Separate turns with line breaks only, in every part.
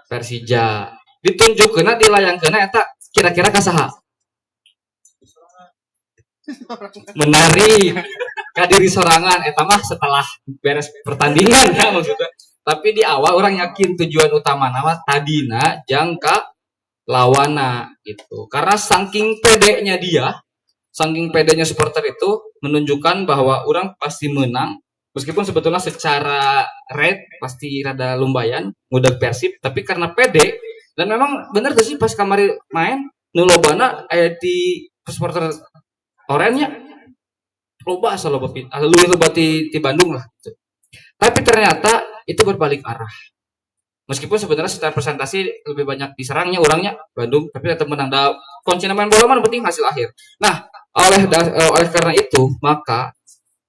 Persija. Ditunjukkeuna dilayangkeuna eta kira-kira kasaha? Menari kadiri sorangan eta mah setelah beres pertandingan ya maksudnya. Tapi di awal orang yakin tujuan utama nama tadina jangka lawana gitu. Karena saking pedenya dia, saking pedenya supporter itu menunjukkan bahwa orang pasti menang meskipun sebetulnya secara rate pasti rada lumayan ngudag Persib, tapi karena pede dan memang bener tuh sih pas kamari main nu lobana aya di supporter oranye loba asal loba lu di Bandung lah gitu. Tapi ternyata itu berbalik arah. Meskipun sebenarnya secara presentasi lebih banyak diserangnya orangnya Bandung, tapi tetap menang. Kuncinya main bola mana penting hasil akhir. Nah, oleh karena itu, maka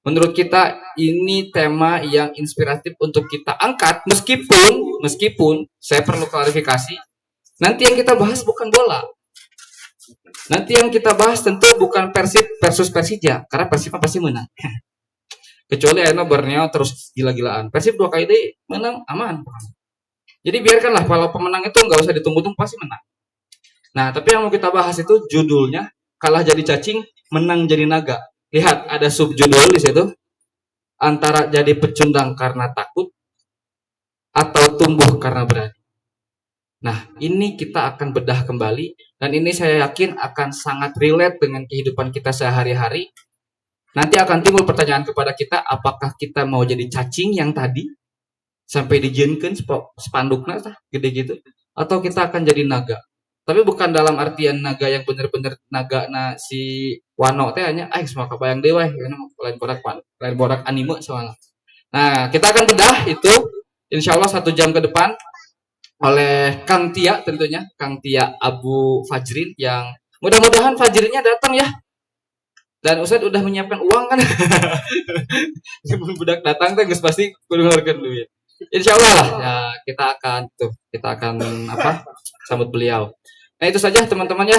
menurut kita ini tema yang inspiratif untuk kita angkat meskipun saya perlu klarifikasi. Nanti yang kita bahas bukan bola. Nanti yang kita bahas tentu bukan Persib versus Persija, karena Persib pasti menang. Kecuali Aina Borneo terus gila-gilaan. Persib 2 kali deh menang aman. Jadi biarkanlah kalau pemenang itu nggak usah ditunggu-tunggu pasti menang. Nah, tapi yang mau kita bahas itu judulnya kalah jadi cacing, menang jadi naga. Lihat ada subjudul di situ antara jadi pecundang karena takut atau tumbuh karena berani. Nah, ini kita akan bedah kembali dan ini saya yakin akan sangat relate dengan kehidupan kita sehari-hari. Nanti akan timbul pertanyaan kepada kita, apakah kita mau jadi cacing yang tadi sampai dijieunkeun spandukna tah gede gitu atau kita akan jadi naga. Tapi bukan dalam artian naga yang bener-bener naga na si Wano teh hanya semua kebayang dewa lain borak anime soalnya. Nah, kita akan bedah itu insyaallah 1 jam ke depan oleh Kang Tia tentunya, Kang Tia Abu Fajrin yang mudah-mudahan Fajrinnya datang ya. Dan Ustadz udah menyiapkan uang kan. Sebelum budak datang teh geus pasti kudu ngeluarkeun duit. Insya Allah lah ya kita akan sambut beliau. Nah itu saja teman-teman ya.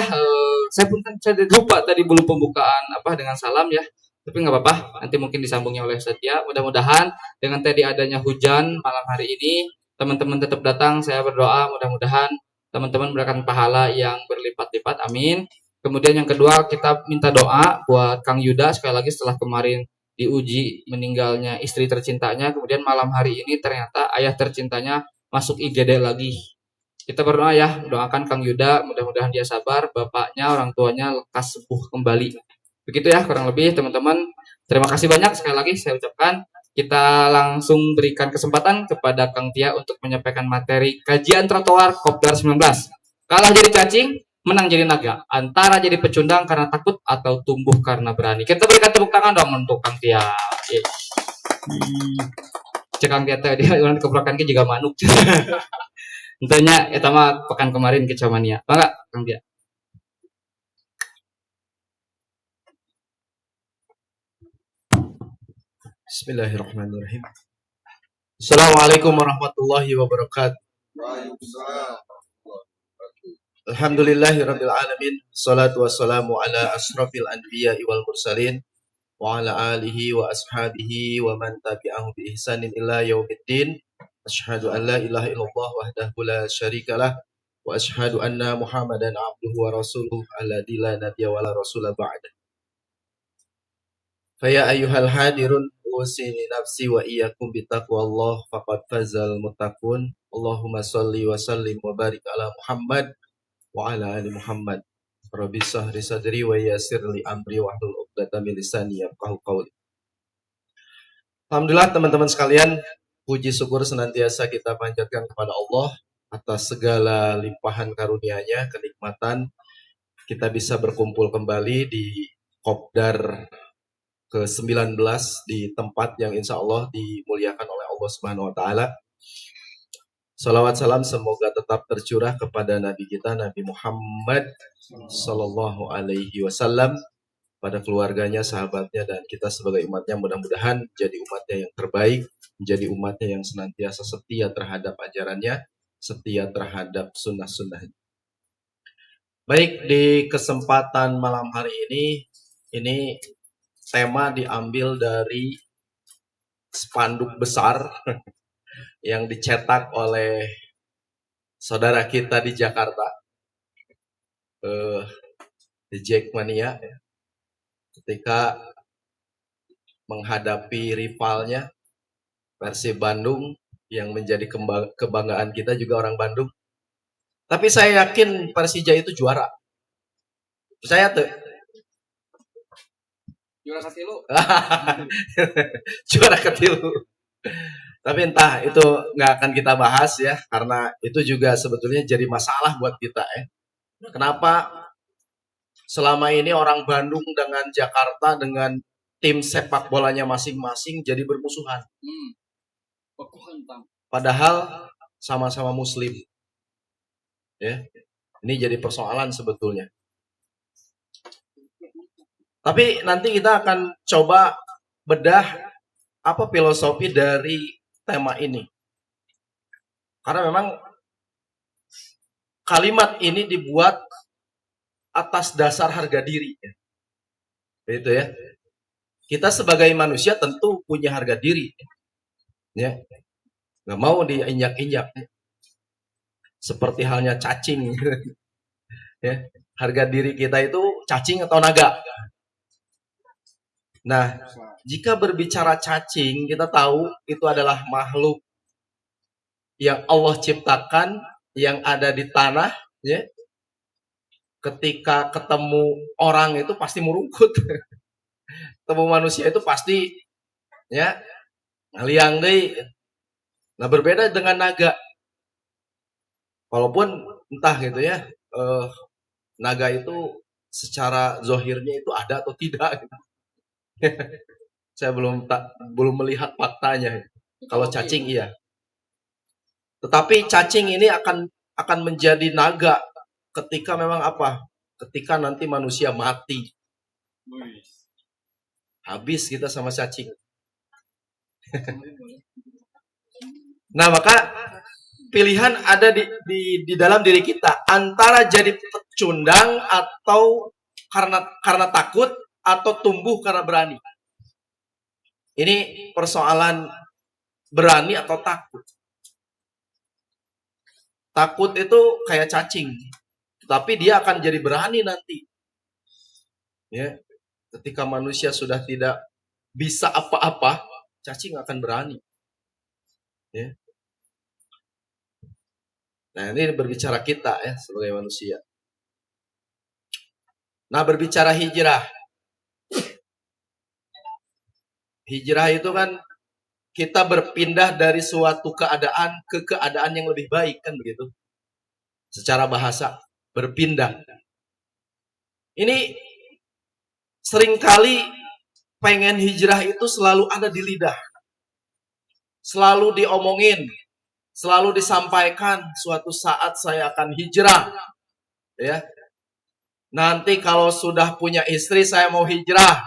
Saya pun kan saya lupa tadi belum pembukaan dengan salam ya. Tapi nggak apa-apa. Nanti mungkin disambungnya oleh Setia. Mudah-mudahan dengan tadi adanya hujan malam hari ini teman-teman tetap datang. Saya berdoa mudah-mudahan teman-teman mendapatkan pahala yang berlipat-lipat. Amin. Kemudian yang kedua kita minta doa buat Kang Yuda sekali lagi setelah kemarin diuji meninggalnya istri tercintanya, kemudian malam hari ini ternyata ayah tercintanya masuk IGD lagi. Kita berdoa ya, doakan Kang Yuda, mudah-mudahan dia sabar, bapaknya, orang tuanya lekas sembuh kembali. Begitu ya kurang lebih teman-teman. Terima kasih banyak sekali lagi saya ucapkan. Kita langsung berikan kesempatan kepada Kang Tia untuk menyampaikan materi kajian trotoar Kopdar 19. Kalah jadi cacing, menang jadi naga, antara jadi pecundang karena takut atau tumbuh karena berani. Kita berikan tepuk tangan dong untuk Kang Tia. Cek Kang Tia tadi orang keprokan ke juga manuk. Tentunya eta mah pekan kemarin ke Camania. Bangga Kang Tia.
Bismillahirrahmanirrahim. Assalamualaikum warahmatullahi wabarakatuh. Alhamdulillahirabbil alamin. Shalatu wassalamu ala asyrafil anbiya'i wal mursalin wa ala alihi wa ashabihi wa man tabi'ahu bi ihsanin ila yaumiddin. Asyhadu an la ilaha illallah wahdahu la syarikalah wa asyhadu anna Muhammadan abduhu wa rasuluhu alladzi la nabiyya wa la rasula ba'da. Faya ayyuhal hadirun usini nafsi wa iyyakum bitaqwallah faqad fazal muttaqun. Allahumma shalli wa sallim wa barik ala Muhammad wa ala ali Muhammad. Rabbi sahri sadri wa yassir li amri wa hlul 'uqdatam min lisani yafqahu qawli. Alhamdulillah teman-teman sekalian, puji syukur senantiasa kita panjatkan kepada Allah atas segala limpahan karunia-Nya, kenikmatan kita bisa berkumpul kembali di Kopdar ke-19 di tempat yang insya Allah dimuliakan oleh Allah Subhanahu wa Ta'ala. Salawat salam semoga tetap tercurah kepada Nabi kita Nabi Muhammad Sallallahu Alaihi Wasallam, pada keluarganya, sahabatnya, dan kita sebagai umatnya. Mudah-mudahan menjadi umatnya yang terbaik, menjadi umatnya yang senantiasa setia terhadap ajarannya, setia terhadap sunnah-sunnahnya. Baik, di kesempatan malam hari ini tema diambil dari spanduk besar yang dicetak oleh saudara kita di Jakarta, di Jackmania, ya, ketika menghadapi rivalnya Persib Bandung yang menjadi kebanggaan kita juga orang Bandung. Tapi saya yakin Persija itu juara. Saya tuh
Juara katilu.
juara ketilu. Tapi entah itu nggak akan kita bahas ya, karena itu juga sebetulnya jadi masalah buat kita ya. Kenapa selama ini orang Bandung dengan Jakarta dengan tim sepak bolanya masing-masing jadi bermusuhan? Padahal sama-sama Muslim. Ya, ini jadi persoalan sebetulnya. Tapi nanti kita akan coba bedah apa filosofi dari tema ini. Karena memang kalimat ini dibuat atas dasar harga diri. Begitu ya. Kita sebagai manusia tentu punya harga diri. Ya. Nggak mau diinjak-injak. Seperti halnya cacing. Ya. Harga diri kita itu cacing atau naga. Nah, jika berbicara cacing, kita tahu itu adalah makhluk yang Allah ciptakan, yang ada di tanah, ya. Ketika ketemu orang itu pasti merungkut. Ketemu manusia itu pasti ya ngeliang deh. Nah, berbeda dengan naga. Walaupun entah gitu ya, naga itu secara zohirnya itu ada atau tidak gitu. Saya belum melihat faktanya. Kalau cacing iya. Tetapi cacing ini akan menjadi naga ketika memang apa? Ketika nanti manusia mati. Habis kita sama cacing. Nah, maka pilihan ada di dalam diri kita antara jadi pecundang atau karena takut atau tumbuh karena berani. Ini persoalan berani atau takut. Takut itu kayak cacing, tapi dia akan jadi berani nanti. Ya, ketika manusia sudah tidak bisa apa-apa, cacing akan berani. Ya. Nah, ini berbicara kita ya sebagai manusia. Nah, berbicara hijrah. Hijrah itu kan kita berpindah dari suatu keadaan ke keadaan yang lebih baik, kan begitu? Secara bahasa, berpindah. Ini seringkali pengen hijrah itu selalu ada di lidah. Selalu diomongin, selalu disampaikan, suatu saat saya akan hijrah. Ya. Nanti kalau sudah punya istri saya mau hijrah.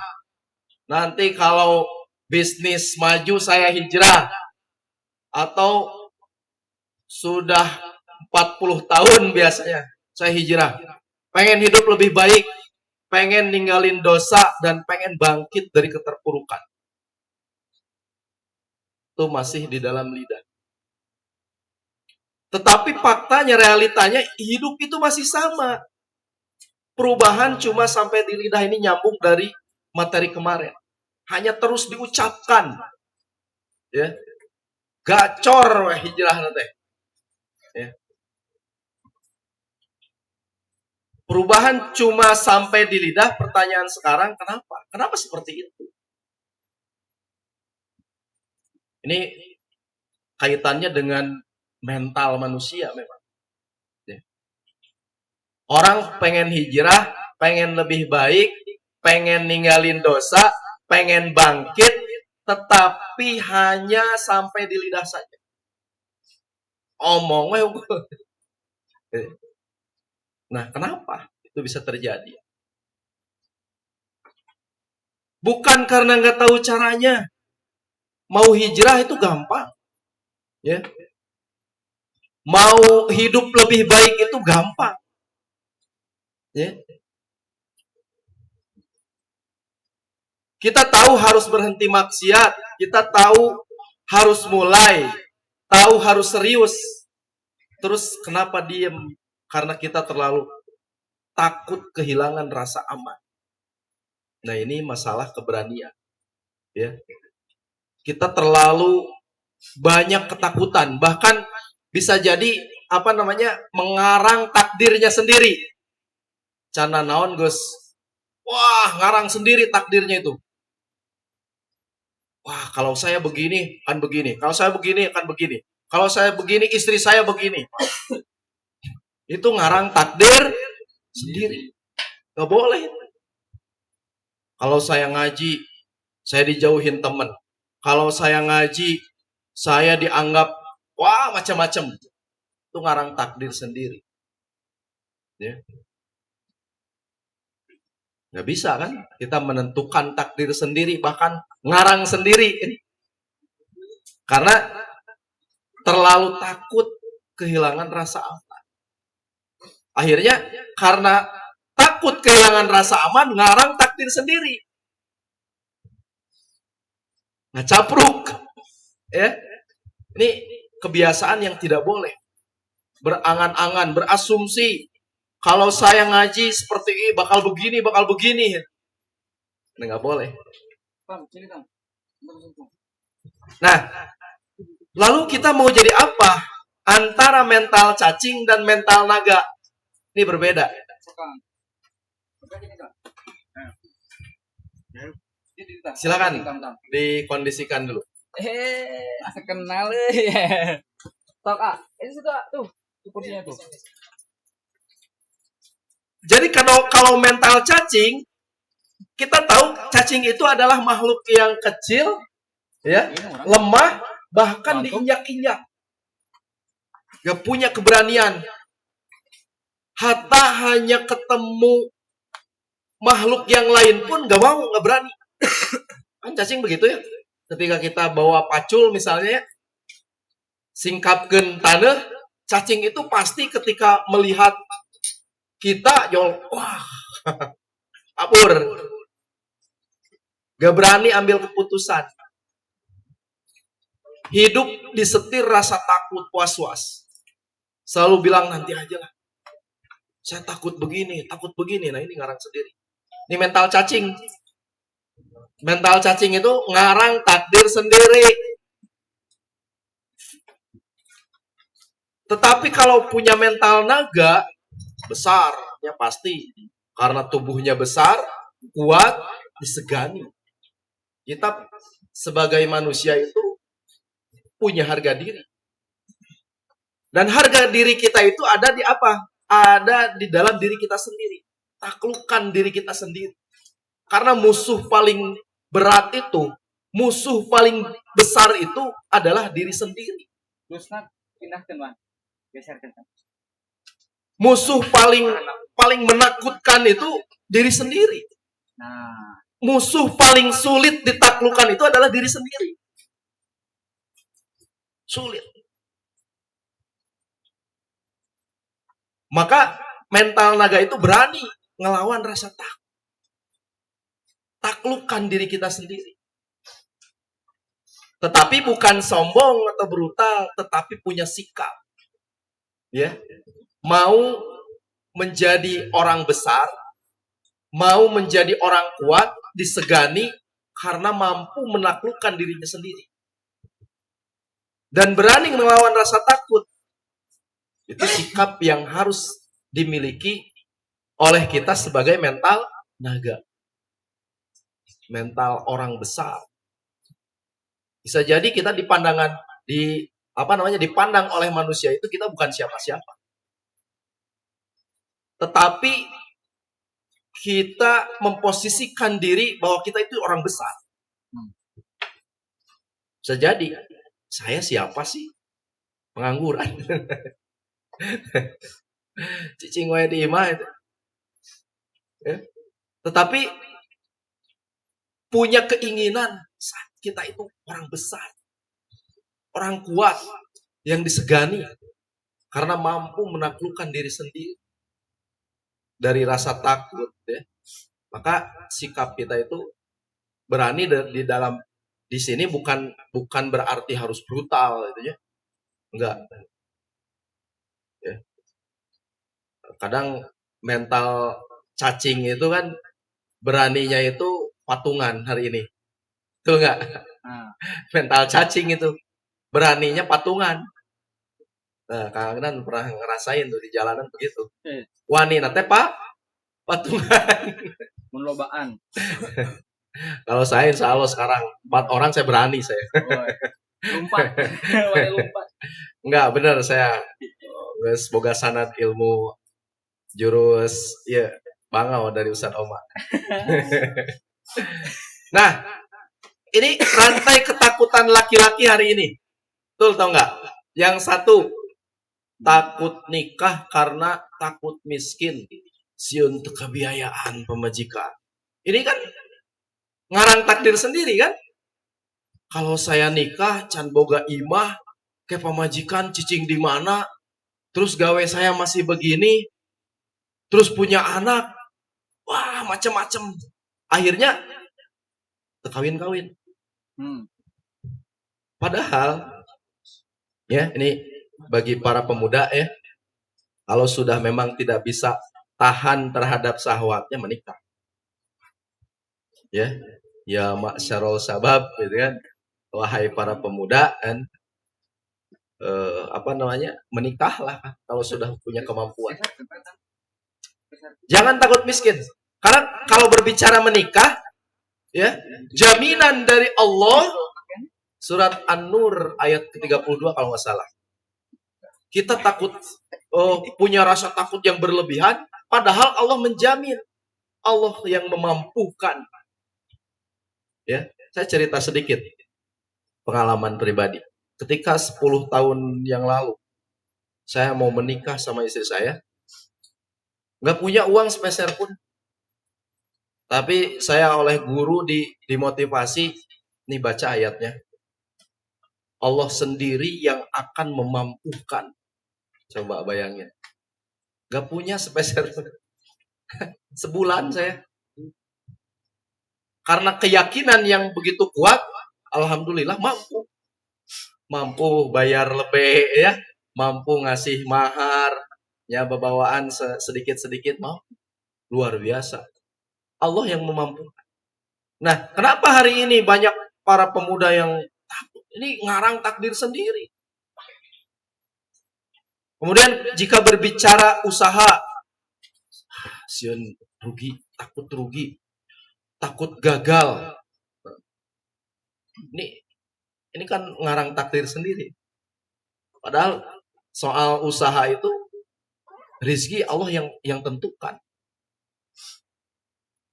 Nanti kalau bisnis maju saya hijrah. Atau sudah 40 tahun biasanya saya hijrah. Pengen hidup lebih baik, pengen ninggalin dosa, dan pengen bangkit dari keterpurukan. Itu masih di dalam lidah. Tetapi faktanya, realitanya, hidup itu masih sama. Perubahan cuma sampai di lidah ini nyambung dari materi kemarin. Hanya terus diucapkan. Ya. Gacor hijrah nanti. Ya. Perubahan cuma sampai di lidah. Pertanyaan sekarang, kenapa? Kenapa seperti itu? Ini kaitannya dengan mental manusia memang. Ya. Orang pengen hijrah, pengen lebih baik, pengen ninggalin dosa, pengen bangkit, tetapi hanya sampai di lidah saja. Omongnya. Nah, kenapa itu bisa terjadi? Bukan karena nggak tahu caranya. Mau hijrah itu gampang. Ya. Mau hidup lebih baik itu gampang. Ya. Kita tahu harus berhenti maksiat. Kita tahu harus mulai. Tahu harus serius. Terus kenapa diem? Karena kita terlalu takut kehilangan rasa aman. Nah, ini masalah keberanian, ya. Kita terlalu banyak ketakutan, bahkan bisa jadi mengarang takdirnya sendiri. Cana naon, Gus? Wah, ngarang sendiri takdirnya itu. Wah, kalau saya begini akan begini. Kalau saya begini akan begini. Kalau saya begini, istri saya begini. Itu ngarang takdir sendiri. Gak boleh. Kalau saya ngaji, saya dijauhin teman. Kalau saya ngaji, saya dianggap wah macam-macam. Itu ngarang takdir sendiri. Ya. Nggak bisa kan? Kita menentukan takdir sendiri, bahkan ngarang sendiri. Karena terlalu takut kehilangan rasa aman. Akhirnya karena takut kehilangan rasa aman, ngarang takdir sendiri. Nah, capruk. Ya. Ini kebiasaan yang tidak boleh. Berangan-angan, berasumsi. Kalau saya ngaji seperti ini, bakal begini. Ini nggak boleh. Nah, lalu kita mau jadi apa? Antara mental cacing dan mental naga. Ini berbeda. Silakan dikondisikan dulu.
Kenal Tok ini tuh kursinya tuh.
Jadi kalau mental cacing, kita tahu cacing itu adalah makhluk yang kecil, ya, lemah, bahkan diinjak-injak. Gak punya keberanian. Hatta hanya ketemu makhluk yang lain pun gak mau, gak berani. Kan cacing begitu ya. Ketika kita bawa pacul misalnya, singkapkeun tanah, cacing itu pasti ketika melihat kita, wah, kabur. Gak berani ambil keputusan. Hidup disetir rasa takut, was-was. Selalu bilang nanti aja lah. Saya takut begini. Nah, ini ngarang sendiri. Ini mental cacing. Mental cacing itu ngarang takdir sendiri. Tetapi kalau punya mental naga, besar, ya pasti. Karena tubuhnya besar, kuat, disegani. Kita sebagai manusia itu punya harga diri. Dan harga diri kita itu ada di apa? Ada di dalam diri kita sendiri. Taklukkan diri kita sendiri. Karena musuh paling berat itu, musuh paling besar itu adalah diri sendiri. Musuh paling menakutkan itu diri sendiri. Musuh paling sulit ditaklukkan itu adalah diri sendiri. Sulit. Maka mental naga itu berani ngelawan rasa takut. Taklukkan diri kita sendiri. Tetapi bukan sombong atau brutal, tetapi punya sikap. Ya. Mau menjadi orang besar, mau menjadi orang kuat, disegani karena mampu menaklukkan dirinya sendiri. Dan berani melawan rasa takut. Itu sikap yang harus dimiliki oleh kita sebagai mental naga. Mental orang besar. Bisa jadi kita dipandang oleh manusia itu kita bukan siapa-siapa. Tetapi kita memposisikan diri bahwa kita itu orang besar. Bisa jadi, saya siapa sih? Pengangguran. Cicing wae di imah itu. Ya. Tetapi punya keinginan saat kita itu orang besar. Orang kuat yang disegani karena mampu menaklukkan diri sendiri dari rasa takut, ya. Maka sikap kita itu berani di sini bukan berarti harus brutal gitu ya. Enggak. Kadang mental cacing itu kan beraninya itu patungan hari ini. Betul nggak?
Nah,
Mental cacing itu beraninya patungan. Nah, Kang Agnan pernah ngerasain tuh di jalanan begitu. Wani nate pak patungan.
menlobaan.
Kalau saya insya Allah sekarang 4 orang saya berani saya.
Lompat. Wani lompat.
Enggak bener saya geus boga sanad ilmu jurus ya bangau dari Ustadz Oma. Nah, ini rantai ketakutan laki-laki hari ini. Betul tau nggak? Yang satu takut nikah karena takut miskin. Siun teu kabiayaan pemajikan. Ini kan ngarang takdir sendiri kan? Kalau saya nikah can boga imah ke pemajikan cicing di mana? Terus gawe saya masih begini, terus punya anak. Wah, macem-macem. Akhirnya kawin-kawin. Padahal ya, ini bagi para pemuda ya, kalau sudah memang tidak bisa tahan terhadap syahwatnya menikah. Ya, ya masyarul sabab gitu kan. Wahai para pemuda kan menikahlah kalau sudah punya kemampuan. Jangan takut miskin. Karena kalau berbicara menikah ya, jaminan dari Allah surat An-Nur ayat ke-32 kalau nggak salah. Kita takut punya rasa takut yang berlebihan, padahal Allah menjamin. Allah yang memampukan. Ya, saya cerita sedikit pengalaman pribadi. Ketika 10 tahun yang lalu saya mau menikah sama istri saya, nggak punya uang sepeser pun. Tapi saya oleh guru dimotivasi, nih baca ayatnya. Allah sendiri yang akan memampukan. Coba bayangin. Nggak punya sepeser pun. Sebulan saya. Karena keyakinan yang begitu kuat, alhamdulillah mampu. Mampu bayar lebih ya, mampu ngasih mahar, ya bawaan sedikit-sedikit mampu. Luar biasa. Allah yang memampukan. Nah, kenapa hari ini banyak para pemuda yang takut? Ini ngarang takdir sendiri. Kemudian jika berbicara usaha, siun rugi, takut gagal. Ini kan ngarang takdir sendiri. Padahal soal usaha itu rezeki Allah yang tentukan.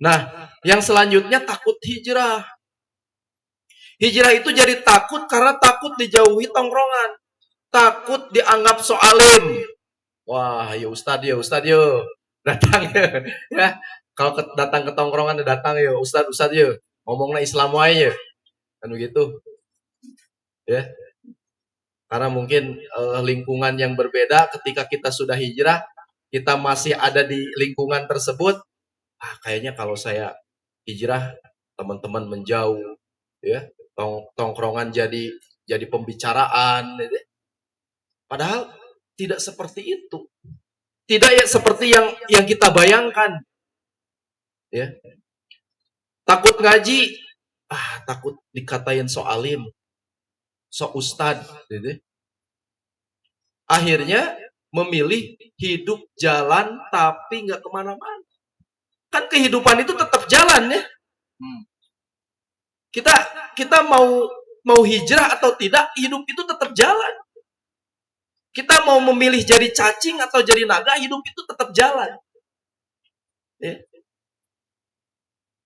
Nah, yang selanjutnya takut hijrah. Hijrah itu jadi takut karena takut dijauhi tongkrongan. Takut dianggap soalim. Wah, ya Ustadz ya. Datang ya. Kalau datang ke tongkrongan datang ya Ustadz ya. Ngomongnya Islam aja. Kan begitu. Ya. Karena mungkin lingkungan yang berbeda ketika kita sudah hijrah, kita masih ada di lingkungan tersebut. Kayaknya kalau saya hijrah teman-teman menjauh ya. Tongkrongan jadi pembicaraan gitu. Padahal tidak seperti itu. Tidak ya seperti yang kita bayangkan. Ya. Takut ngaji, takut dikatain soalim, ustad gitu. Akhirnya memilih hidup jalan tapi nggak kemana-mana. Kan kehidupan itu tetap jalan ya. Kita mau hijrah atau tidak, hidup itu tetap jalan. Kita mau memilih jadi cacing atau jadi naga, hidup itu tetap jalan. Ya.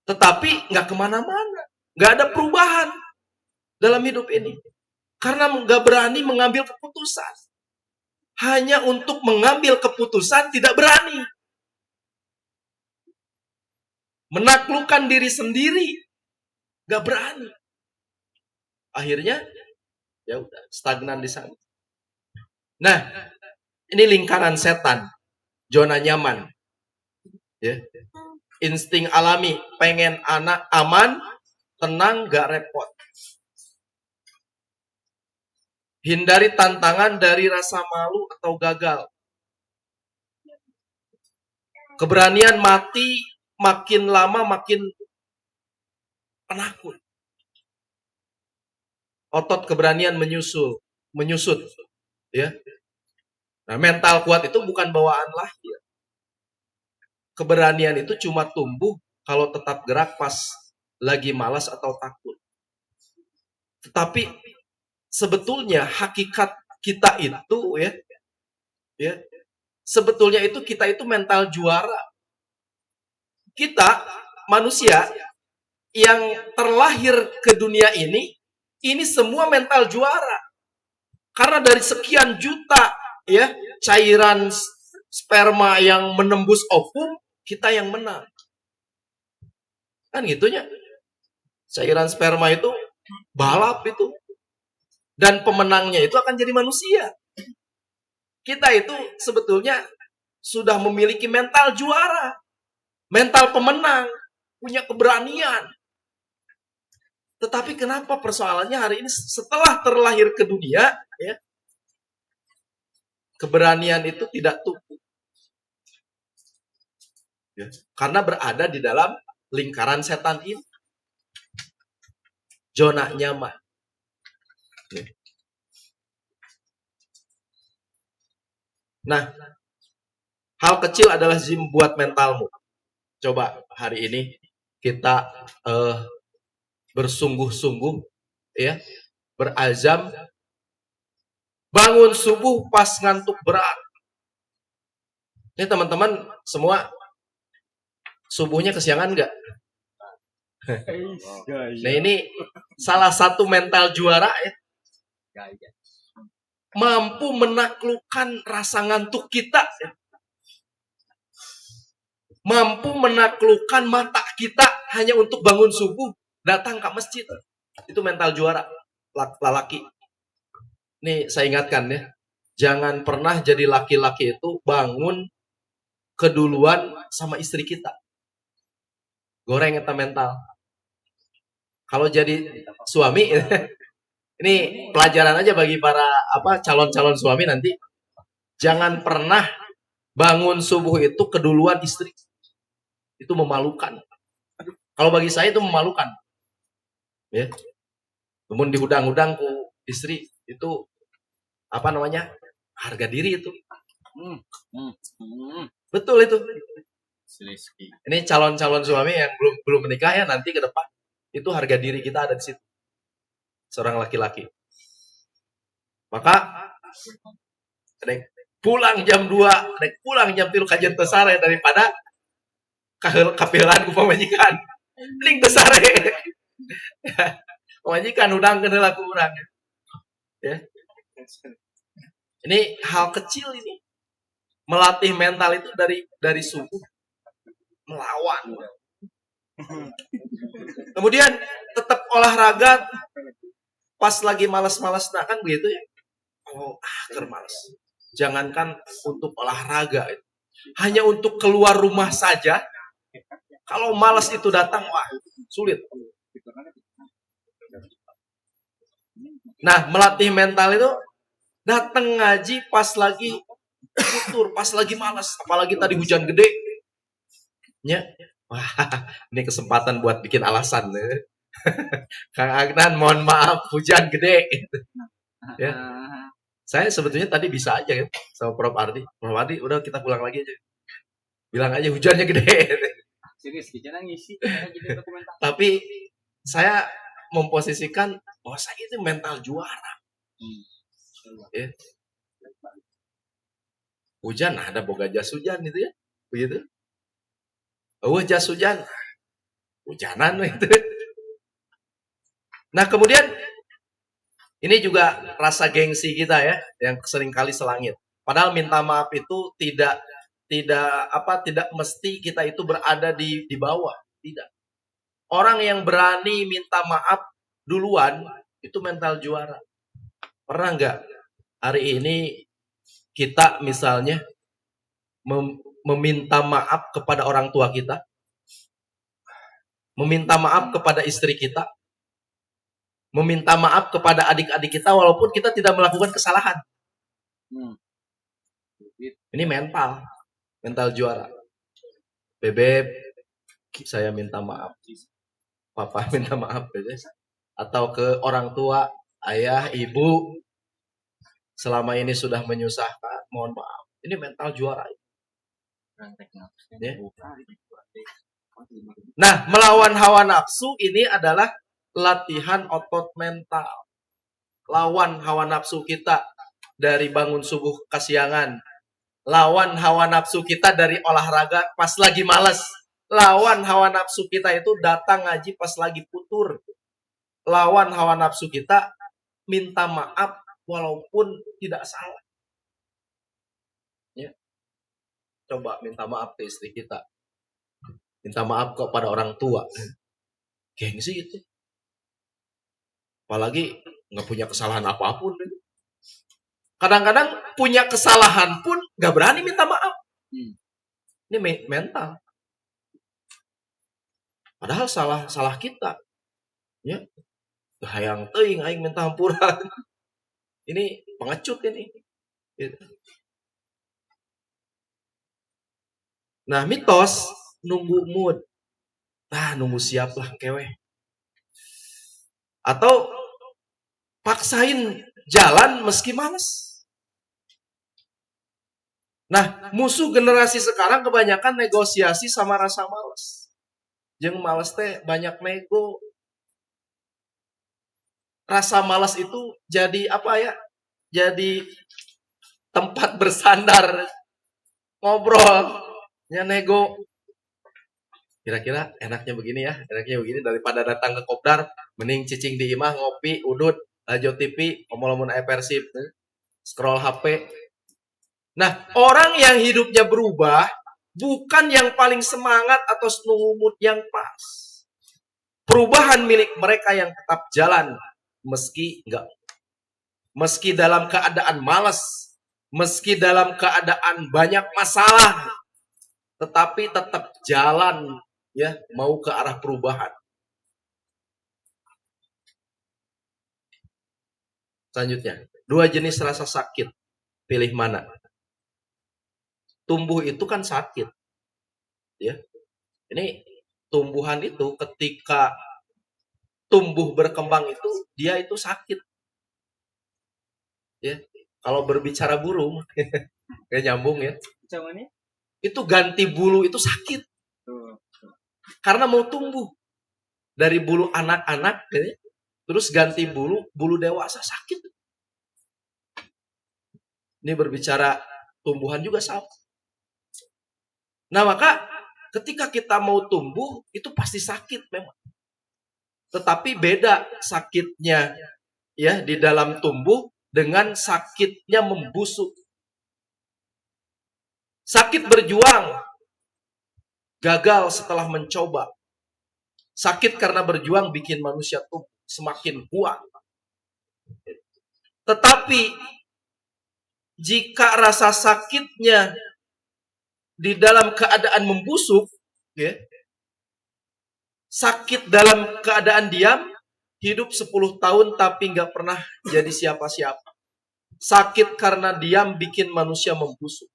Tetapi nggak kemana-mana. Nggak ada perubahan dalam hidup ini. Karena nggak berani mengambil keputusan. Hanya untuk mengambil keputusan tidak berani. Menaklukkan diri sendiri. Nggak berani. Akhirnya ya udah stagnan di sana. Nah, ini lingkaran setan, zona nyaman. Ya. Insting alami, pengen anak aman, tenang, gak repot. Hindari tantangan dari rasa malu atau gagal. Keberanian mati makin lama makin penakut. Otot keberanian menyusut, ya. Nah, mental kuat itu bukan bawaan lahir. Keberanian itu cuma tumbuh kalau tetap gerak pas lagi malas atau takut. Tetapi sebetulnya hakikat kita itu ya, sebetulnya itu kita itu mental juara. Kita manusia yang terlahir ke dunia ini semua mental juara. Karena dari sekian juta ya cairan sperma yang menembus ovum, kita yang menang. Kan gitunya. Cairan sperma itu balap itu. Dan pemenangnya itu akan jadi manusia. Kita itu sebetulnya sudah memiliki mental juara. Mental pemenang. Punya keberanian. Tetapi kenapa persoalannya hari ini setelah terlahir ke dunia, ya, keberanian itu tidak tumbuh. Ya, karena berada di dalam lingkaran setan ini. Zona nyaman. Ya. Nah, hal kecil adalah gym buat mentalmu. Coba hari ini kita bersungguh-sungguh, ya, berazam, bangun subuh pas ngantuk berat. Ini teman-teman semua subuhnya kesiangan nggak? Nah ini salah satu mental juara ya. Mampu menaklukkan rasa ngantuk kita. Ya. Mampu menaklukkan mata kita hanya untuk bangun subuh, datang ke masjid. Itu mental juara laki. Nih saya ingatkan ya, jangan pernah jadi laki-laki itu bangun keduluan sama istri kita. Goreng eta mental. Kalau jadi suami, ini pelajaran aja bagi para calon-calon suami nanti. Jangan pernah bangun subuh itu keduluan istri. Itu memalukan. Kalau bagi saya itu memalukan. Ya. Namun dihudang-hudang ku istri itu harga diri itu. Betul itu. Ini calon-calon suami yang belum menikah ya, nanti ke depan itu harga diri kita ada di situ. Seorang laki-laki. Maka pulang jam 2, pulang jam 3 kajian tesare daripada kapilan ku pamajikan. Ling tesare. Pamajikan udang kena laku urang. Ya. Ini hal kecil ini. Melatih mental itu dari subuh. Melawan. Kemudian tetap olahraga pas lagi malas-malas kan begitu ya. Malas. Jangankan untuk olahraga, hanya untuk keluar rumah saja. Kalau malas itu datang, sulit. Nah, melatih mental itu datang ngaji pas lagi futur, pas lagi malas, apalagi tadi hujan gede. Ya. Wah, ini kesempatan buat bikin alasan. Kang Agnan, mohon maaf, hujan gede. Ya. Saya sebetulnya tadi bisa aja ya sama Prof. Ardi. Prof. Ardi, udah kita pulang lagi aja. Bilang aja hujannya gede. Tapi saya memposisikan bahwa saya itu mental juara. Ya. Hujan, ada boga jas hujan gitu ya. Begitu. Jas hujan. Hujanan itu. Nah, kemudian ini juga rasa gengsi kita ya, yang seringkali selangit. Padahal minta maaf itu tidak mesti kita itu berada di bawah, tidak. Orang yang berani minta maaf duluan itu mental juara. Pernah nggak hari ini kita misalnya meminta maaf kepada orang tua kita, meminta maaf kepada istri kita, meminta maaf kepada adik-adik kita walaupun kita tidak melakukan kesalahan. Ini mental juara. Bebek, saya minta maaf. Papa minta maaf ya. Atau ke orang tua, ayah, ibu, selama ini sudah menyusahkan, mohon maaf. Ini mental juara. Ya. Nah, melawan hawa nafsu ini adalah latihan otot mental. Lawan hawa nafsu kita dari bangun subuh kesiangan. Lawan hawa nafsu kita dari olahraga pas lagi males. Lawan hawa nafsu kita itu datang ngaji pas lagi putur. Lawan hawa nafsu kita minta maaf walaupun tidak salah. Ya. Coba minta maaf ke istri kita. Minta maaf kepada orang tua. Gengsi itu. Apalagi nggak punya kesalahan apapun. Kadang-kadang punya kesalahan pun nggak berani minta maaf. Ini mental. Padahal salah kita. Ya. Hayang teuing aing minta hampuran. Ini pengecut ini. Gitu. Nah, mitos nunggu mood. Nunggu siap lah kewe. Atau paksain jalan meski males. Nah, musuh generasi sekarang kebanyakan negosiasi sama rasa males. Jeung males teh banyak nego. Rasa malas itu jadi apa ya? Jadi tempat bersandar ngobrol, ya nego. Kira-kira enaknya begini ya, enaknya begini daripada datang ke kopdar, mending cicing di imah ngopi, udut, ajo TV, omol-omol persib, scroll HP. Nah, orang yang hidupnya berubah bukan yang paling semangat atau nunggu mood yang pas. Perubahan milik mereka yang tetap jalan meski dalam keadaan malas, meski dalam keadaan banyak masalah, tetapi tetap jalan ya, mau ke arah perubahan. Selanjutnya, 2 jenis rasa sakit. Pilih mana? Tumbuh itu kan sakit. Ya. Ini tumbuhan itu ketika tumbuh berkembang itu dia itu sakit. Ya. Kalau berbicara burung, kayak nyambung ya. Itu ganti bulu itu sakit. Karena mau tumbuh dari bulu anak-anak ya, terus ganti bulu dewasa sakit. Ini berbicara tumbuhan juga sama. Nah, maka ketika kita mau tumbuh itu pasti sakit memang. Tetapi beda sakitnya ya di dalam tumbuh dengan sakitnya membusuk. Sakit berjuang, gagal setelah mencoba. Sakit karena berjuang bikin manusia tumbuh semakin kuat. Tetapi jika rasa sakitnya di dalam keadaan membusuk, ya, sakit dalam keadaan diam, hidup 10 tahun tapi nggak pernah jadi siapa-siapa. Sakit karena diam bikin manusia membusuk.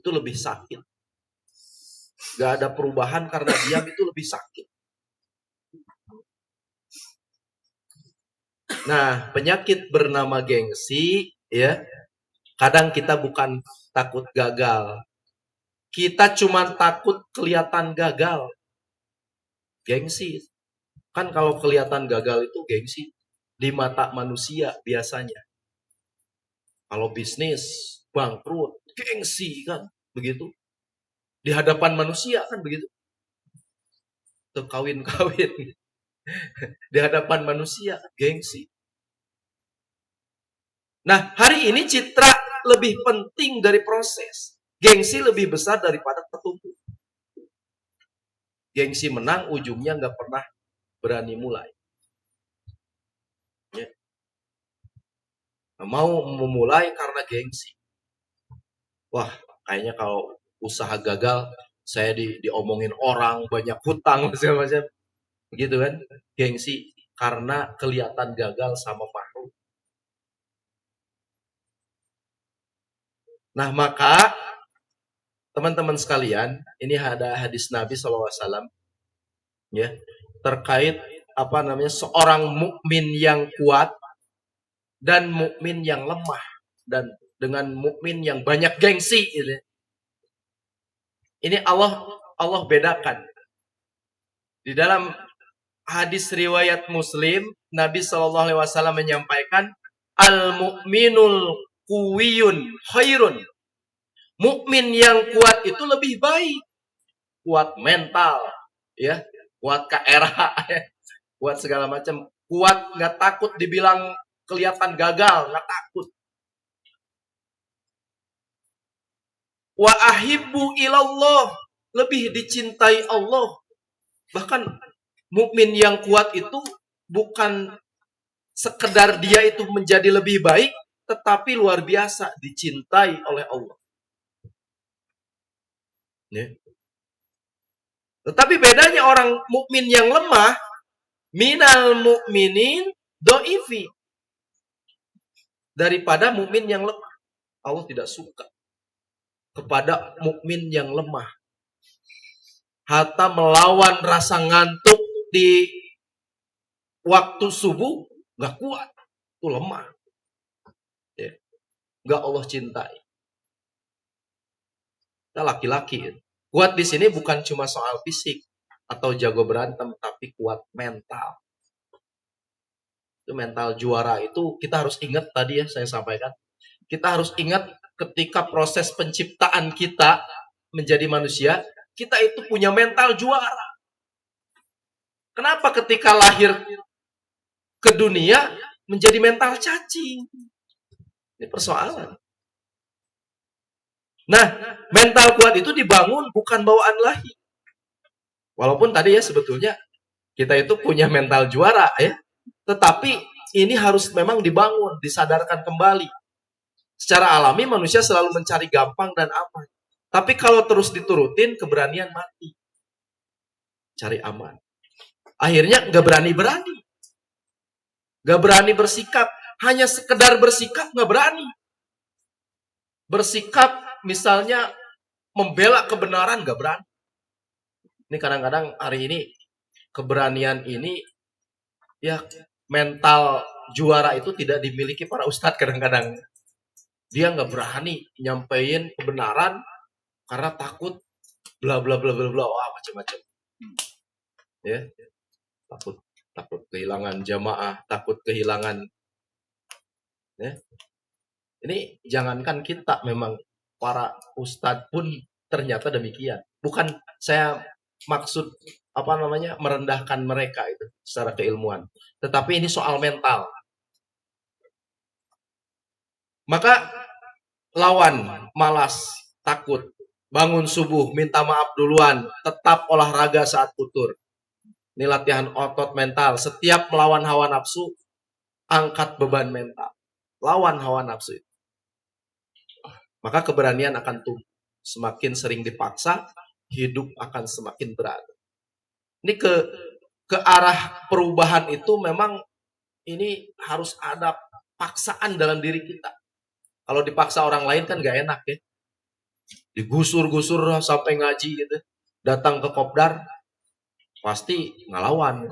Itu lebih sakit. Gak ada perubahan karena diam itu lebih sakit. Nah, penyakit bernama gengsi, ya, kadang kita bukan takut gagal. Kita cuma takut kelihatan gagal. Gengsi. Kan kalau kelihatan gagal itu gengsi. Di mata manusia biasanya. Kalau bisnis, bangkrut, gengsi kan. Begitu. Di hadapan manusia kan begitu. Tuh kawin-kawin. Di hadapan manusia, gengsi. Nah, hari ini citra lebih penting dari proses. Gengsi lebih besar daripada tertumpu. Gengsi menang, ujungnya nggak pernah berani mulai. Ya. Nah, mau memulai karena gengsi. Wah, kayaknya kalau usaha gagal, saya diomongin orang, banyak hutang, macam-macam. Begitu kan? Gengsi karena kelihatan gagal sama makhluk. Nah, maka teman-teman sekalian, ini ada hadis Nabi SAW ya terkait apa namanya seorang mukmin yang kuat dan mukmin yang lemah dan dengan mukmin yang banyak gengsi gitu. Ini Allah bedakan. Di dalam hadis riwayat Muslim, Nabi Shallallahu Alaihi Wasallam menyampaikan, al mukminul kuwiyun khairun. Mukmin yang kuat itu lebih baik, kuat mental, ya, kuat KRH, kuat segala macam, kuat nggak takut dibilang kelihatan gagal, nggak takut. Wa ahibbu ilallah, lebih dicintai Allah. Bahkan mukmin yang kuat itu bukan sekedar dia itu menjadi lebih baik, tetapi luar biasa dicintai oleh Allah. Ya. Tetapi bedanya orang mukmin yang lemah, minal mukminin doifi, daripada mukmin yang lemah. Allah tidak suka kepada mukmin yang lemah. Hatta melawan rasa ngantuk di waktu subuh, nggak kuat, itu lemah. Ya. Nggak Allah cintai. Kita laki-laki. Kuat di sini bukan cuma soal fisik atau jago berantem, tapi kuat mental. Itu mental juara itu kita harus ingat tadi ya saya sampaikan. Kita harus ingat ketika proses penciptaan kita menjadi manusia, kita itu punya mental juara. Kenapa ketika lahir ke dunia menjadi mental cacing? Ini persoalan. Nah, mental kuat itu dibangun bukan bawaan lahir. Walaupun tadi ya sebetulnya kita itu punya mental juara ya. Tetapi ini harus memang dibangun, disadarkan kembali. Secara alami manusia selalu mencari gampang dan aman. Tapi kalau terus diturutin, keberanian mati. Cari aman. Akhirnya nggak berani-berani. Nggak berani bersikap. Hanya sekedar bersikap nggak berani. Bersikap misalnya membela kebenaran nggak berani. Ini kadang-kadang hari ini keberanian ini ya mental juara itu tidak dimiliki para ustadz kadang-kadang. Dia nggak berani nyampein kebenaran karena takut bla bla bla bla bla, wah macam-macam. Ya, takut kehilangan jamaah, takut kehilangan. Ya. Ini jangankan kita, memang para ustadz pun ternyata demikian. Bukan saya maksud apa namanya merendahkan mereka itu secara keilmuan, tetapi ini soal mental. Maka lawan malas, takut, bangun subuh, minta maaf duluan, tetap olahraga saat futur. Ini latihan otot mental. Setiap melawan hawa nafsu, angkat beban mental. Lawan hawa nafsu itu. Maka keberanian akan tumbuh. Semakin sering dipaksa, hidup akan semakin berat. Ini ke arah perubahan itu memang ini harus ada paksaan dalam diri kita. Kalau dipaksa orang lain kan gak enak ya. Digusur-gusur sampai ngaji gitu. Datang ke kopdar, pasti ngelawan.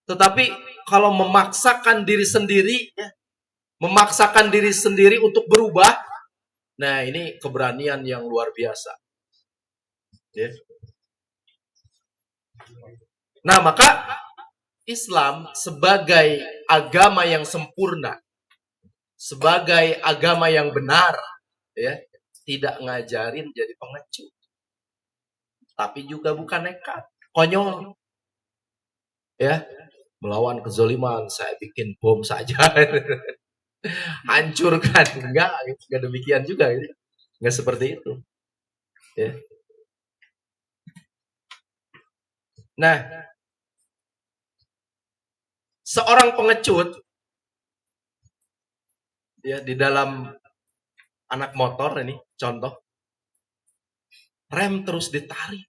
Tetapi kalau memaksakan diri sendiri, ya, memaksakan diri sendiri untuk berubah, nah ini keberanian yang luar biasa. Ya. Nah maka Islam sebagai agama yang sempurna, sebagai agama yang benar, ya, tidak ngajarin jadi pengecut, tapi juga bukan nekat, konyol, ya, melawan kezaliman, saya bikin bom saja, hancurkan, enggak demikian juga, enggak seperti itu, ya. Nah, seorang pengecut, ya, di dalam anak motor ini contoh, rem terus ditarik,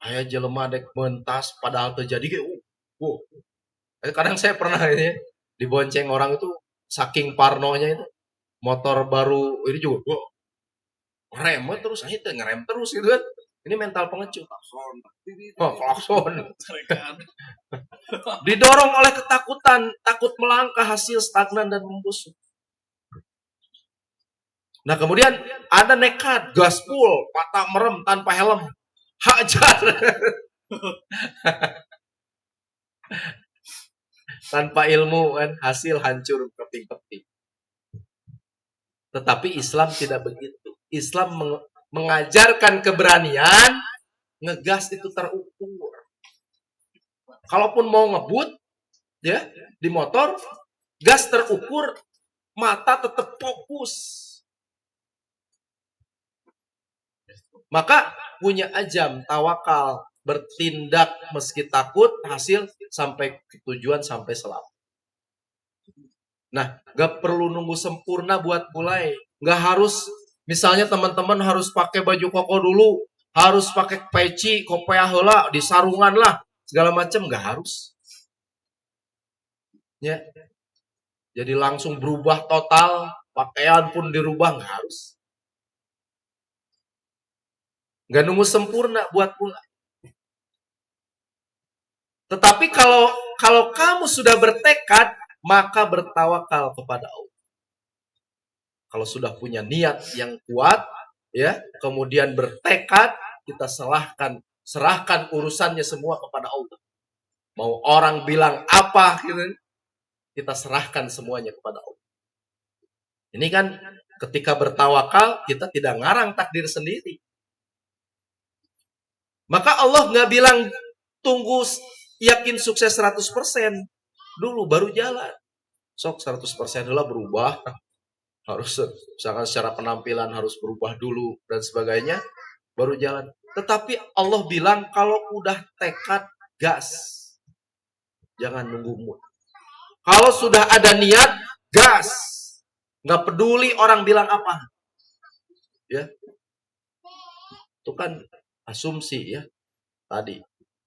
kayak jelema dek mentas padahal terjadi kadang saya pernah ini dibonceng orang itu saking parnonya itu motor baru ini juga Rem terus, itu ngerem terus gitu kan. Ini mental pengecut. Oh, klakson. Didorong oleh ketakutan, takut melangkah, hasil stagnan dan membusuk. Nah kemudian ada nekat, gaspol, patah merem tanpa helm, hajar. Tanpa ilmu kan, hasil hancur keping-keping. Tetapi Islam tidak begitu. Islam mengajarkan keberanian, ngegas itu terukur. Kalaupun mau ngebut, ya di motor, gas terukur, mata tetap fokus. Maka punya ajam, tawakal, bertindak meski takut, hasil sampai tujuan, sampai selamat. Nah, gak perlu nunggu sempurna buat mulai. Gak harus, misalnya teman-teman harus pakai baju koko dulu, harus pakai peci, kopiah heula, disarungan lah, segala macam, gak harus. Ya, jadi langsung berubah total, pakaian pun dirubah, gak harus. Gak nunggu sempurna buat mulai. Tetapi kalau kamu sudah bertekad, maka bertawakal kepada Allah. Kalau sudah punya niat yang kuat, ya, kemudian bertekad, kita serahkan urusannya semua kepada Allah. Mau orang bilang apa, gitu, kita serahkan semuanya kepada Allah. Ini kan ketika bertawakal, kita tidak ngarang takdir sendiri. Maka Allah nggak bilang tunggu yakin sukses 100% dulu baru jalan. Sok 100% dulu berubah. Harus misalkan secara penampilan harus berubah dulu dan sebagainya baru jalan. Tetapi Allah bilang kalau udah tekad, gas. Jangan nunggu mood. Kalau sudah ada niat, gas. Nggak peduli orang bilang apa. Ya. Itu kan asumsi ya. Tadi.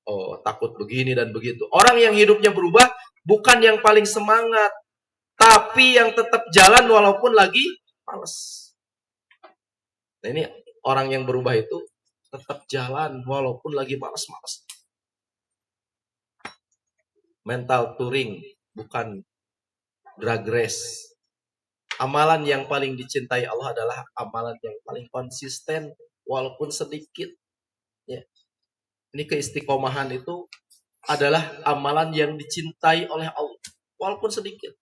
Oh, takut begini dan begitu. Orang yang hidupnya berubah bukan yang paling semangat, tapi yang tetap jalan walaupun lagi males. Nah, ini orang yang berubah itu tetap jalan walaupun lagi males-males. Mental touring, bukan drag race. Amalan yang paling dicintai Allah adalah amalan yang paling konsisten walaupun sedikit. Ya. Ini keistiqomahan itu adalah amalan yang dicintai oleh Allah walaupun sedikit.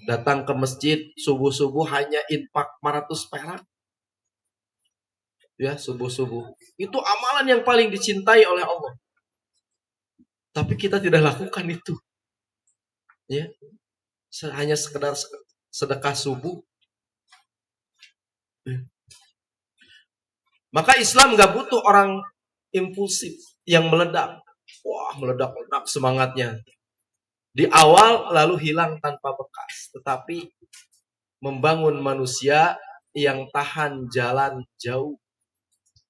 Datang ke masjid subuh-subuh hanya infak 400 perak. Ya, subuh-subuh. Itu amalan yang paling dicintai oleh Allah. Tapi kita tidak lakukan itu. Ya. Hanya sekedar sedekah subuh. Ya. Maka Islam gak butuh orang impulsif yang meledak. Wah, meledak-ledak semangatnya. Di awal lalu hilang tanpa bekas. Tetapi membangun manusia yang tahan jalan jauh.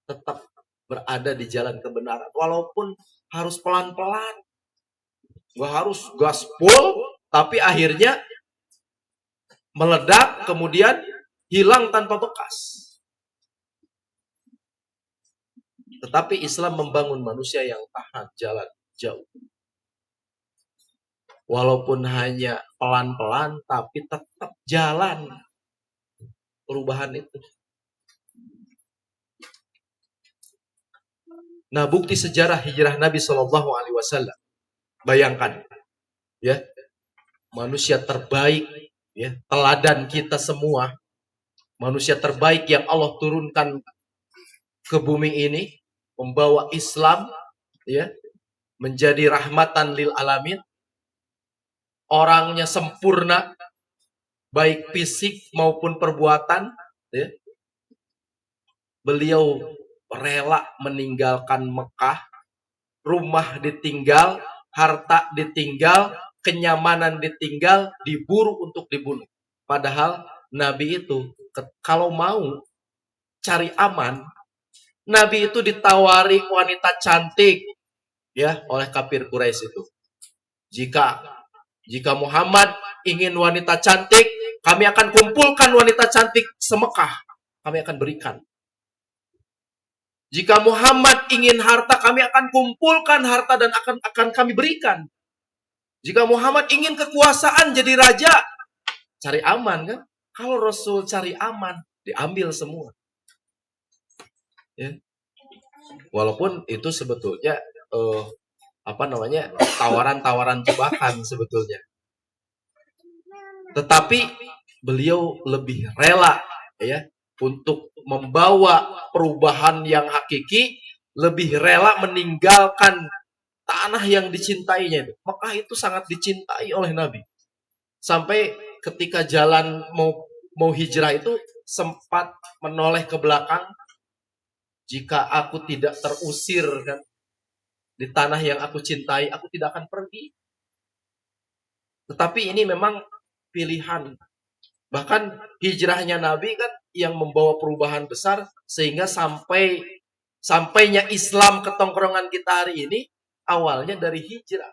Tetap berada di jalan kebenaran. Walaupun harus pelan-pelan. Gak harus gaspol. Tapi akhirnya meledak kemudian hilang tanpa bekas. Tetapi Islam membangun manusia yang tahan jalan jauh. Walaupun hanya pelan-pelan, tapi tetap jalan perubahan itu. Nah, bukti sejarah hijrah Nabi Shallallahu Alaihi Wasallam. Bayangkan, ya, manusia terbaik, ya, teladan kita semua, manusia terbaik yang Allah turunkan ke bumi ini, membawa Islam, ya, menjadi rahmatan lil alamin. Orangnya sempurna, baik fisik maupun perbuatan. Ya. Beliau rela meninggalkan Mekah, rumah ditinggal, harta ditinggal, kenyamanan ditinggal, diburu untuk dibunuh. Padahal Nabi itu kalau mau cari aman, Nabi itu ditawari wanita cantik, ya, oleh kafir Quraisy itu. Jika Muhammad ingin wanita cantik, kami akan kumpulkan wanita cantik se-Mekah. kami akan berikan. Jika Muhammad ingin harta, kami akan kumpulkan harta dan akan kami berikan. Jika Muhammad ingin kekuasaan jadi raja, cari aman kan? Kalau Rasul cari aman, diambil semua. Ya. Walaupun itu sebetulnya tawaran-tawaran jebakan sebetulnya. Tetapi beliau lebih rela ya untuk membawa perubahan yang hakiki, lebih rela meninggalkan tanah yang dicintainya itu. Mekah itu sangat dicintai oleh Nabi. Sampai ketika jalan mau hijrah itu sempat menoleh ke belakang, jika aku tidak terusir kan di tanah yang aku cintai, aku tidak akan pergi. Tetapi ini memang pilihan. Bahkan hijrahnya Nabi kan yang membawa perubahan besar, sehingga sampainya Islam ke tongkrongan kita hari ini awalnya dari hijrah.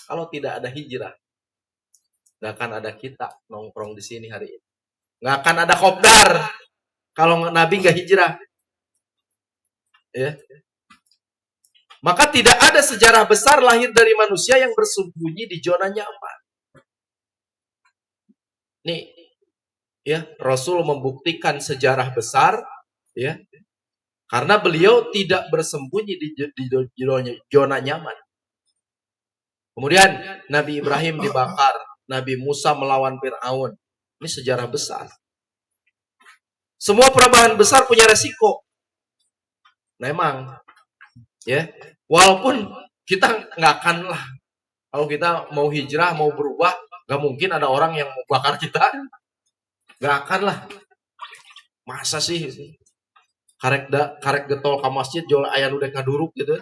Kalau tidak ada hijrah, nggak akan ada kita nongkrong di sini hari ini. Nggak akan ada kopdar kalau Nabi nggak hijrah. Ya. Maka tidak ada sejarah besar lahir dari manusia yang bersembunyi di zona nyaman. Nih, ya, Rasul membuktikan sejarah besar, ya, karena beliau tidak bersembunyi di zona nyaman. Kemudian Nabi Ibrahim dibakar, Nabi Musa melawan Fir'aun. Ini sejarah besar. Semua perubahan besar punya resiko. Memang, ya, walaupun kita nggak akan lah, kalau kita mau hijrah, mau berubah, nggak mungkin ada orang yang mau bakar kita. Nggak akan lah. Masa sih? Karek getol ke masjid, jual ayam udah kaduruk gitu.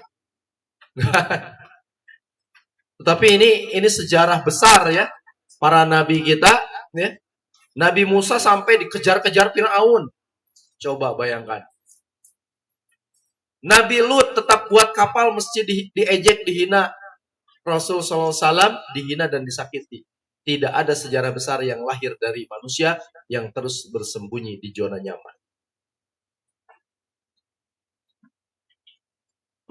Tetapi ini sejarah besar ya. Para nabi kita, ya. Nabi Musa sampai dikejar-kejar Fir'aun. Coba bayangkan. Nabi Lut tetap buat kapal mesti diejek, dihina. Rasul SAW dihina dan disakiti. Tidak ada sejarah besar yang lahir dari manusia yang terus bersembunyi di zona nyaman.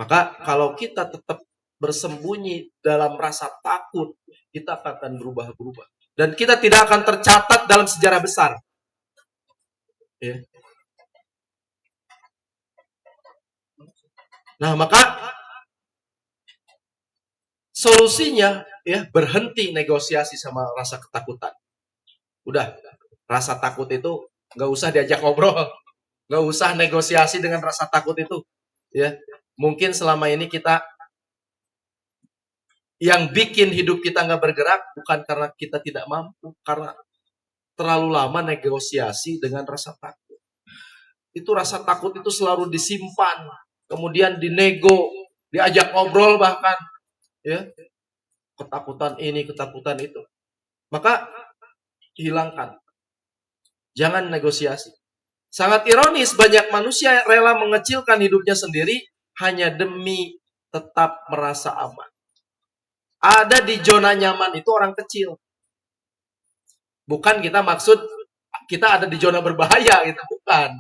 Maka kalau kita tetap bersembunyi dalam rasa takut, kita akan berubah-berubah. Dan kita tidak akan tercatat dalam sejarah besar. Ya. Nah, maka solusinya ya berhenti negosiasi sama rasa ketakutan. Udah, rasa takut itu nggak usah diajak ngobrol, nggak usah negosiasi dengan rasa takut itu. Ya, mungkin selama ini kita yang bikin hidup kita nggak bergerak bukan karena kita tidak mampu, karena terlalu lama negosiasi dengan rasa takut. Itu rasa takut itu selalu disimpan, kemudian dinego, diajak ngobrol bahkan. Ya, ketakutan ini, ketakutan itu. Maka hilangkan. Jangan negosiasi. Sangat ironis, banyak manusia yang rela mengecilkan hidupnya sendiri hanya demi tetap merasa aman. Ada di zona nyaman itu orang kecil. Bukan kita maksud kita ada di zona berbahaya gitu, bukan.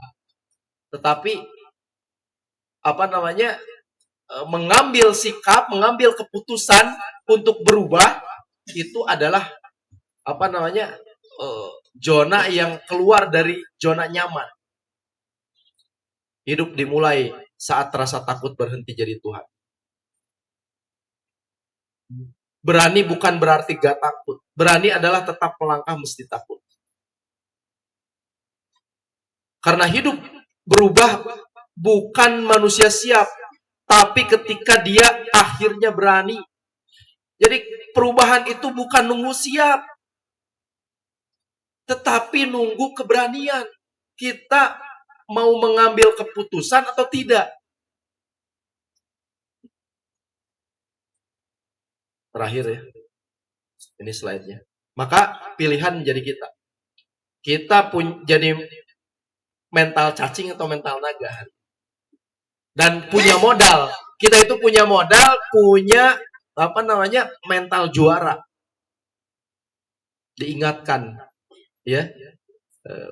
Tetapi mengambil sikap, mengambil keputusan untuk berubah itu adalah zona yang keluar dari zona nyaman. Hidup dimulai saat rasa takut berhenti jadi Tuhan. Berani bukan berarti gak takut. Berani adalah tetap melangkah meski takut. Karena hidup berubah bukan manusia siap, tapi ketika dia akhirnya berani. Jadi perubahan itu bukan nunggu siap, tetapi nunggu keberanian. Kita mau mengambil keputusan atau tidak. Terakhir ya, ini slide-nya. Maka pilihan menjadi kita. Kita jadi mental cacing atau mental naga. Dan punya modal. Kita itu punya modal, punya mental juara. Diingatkan, ya.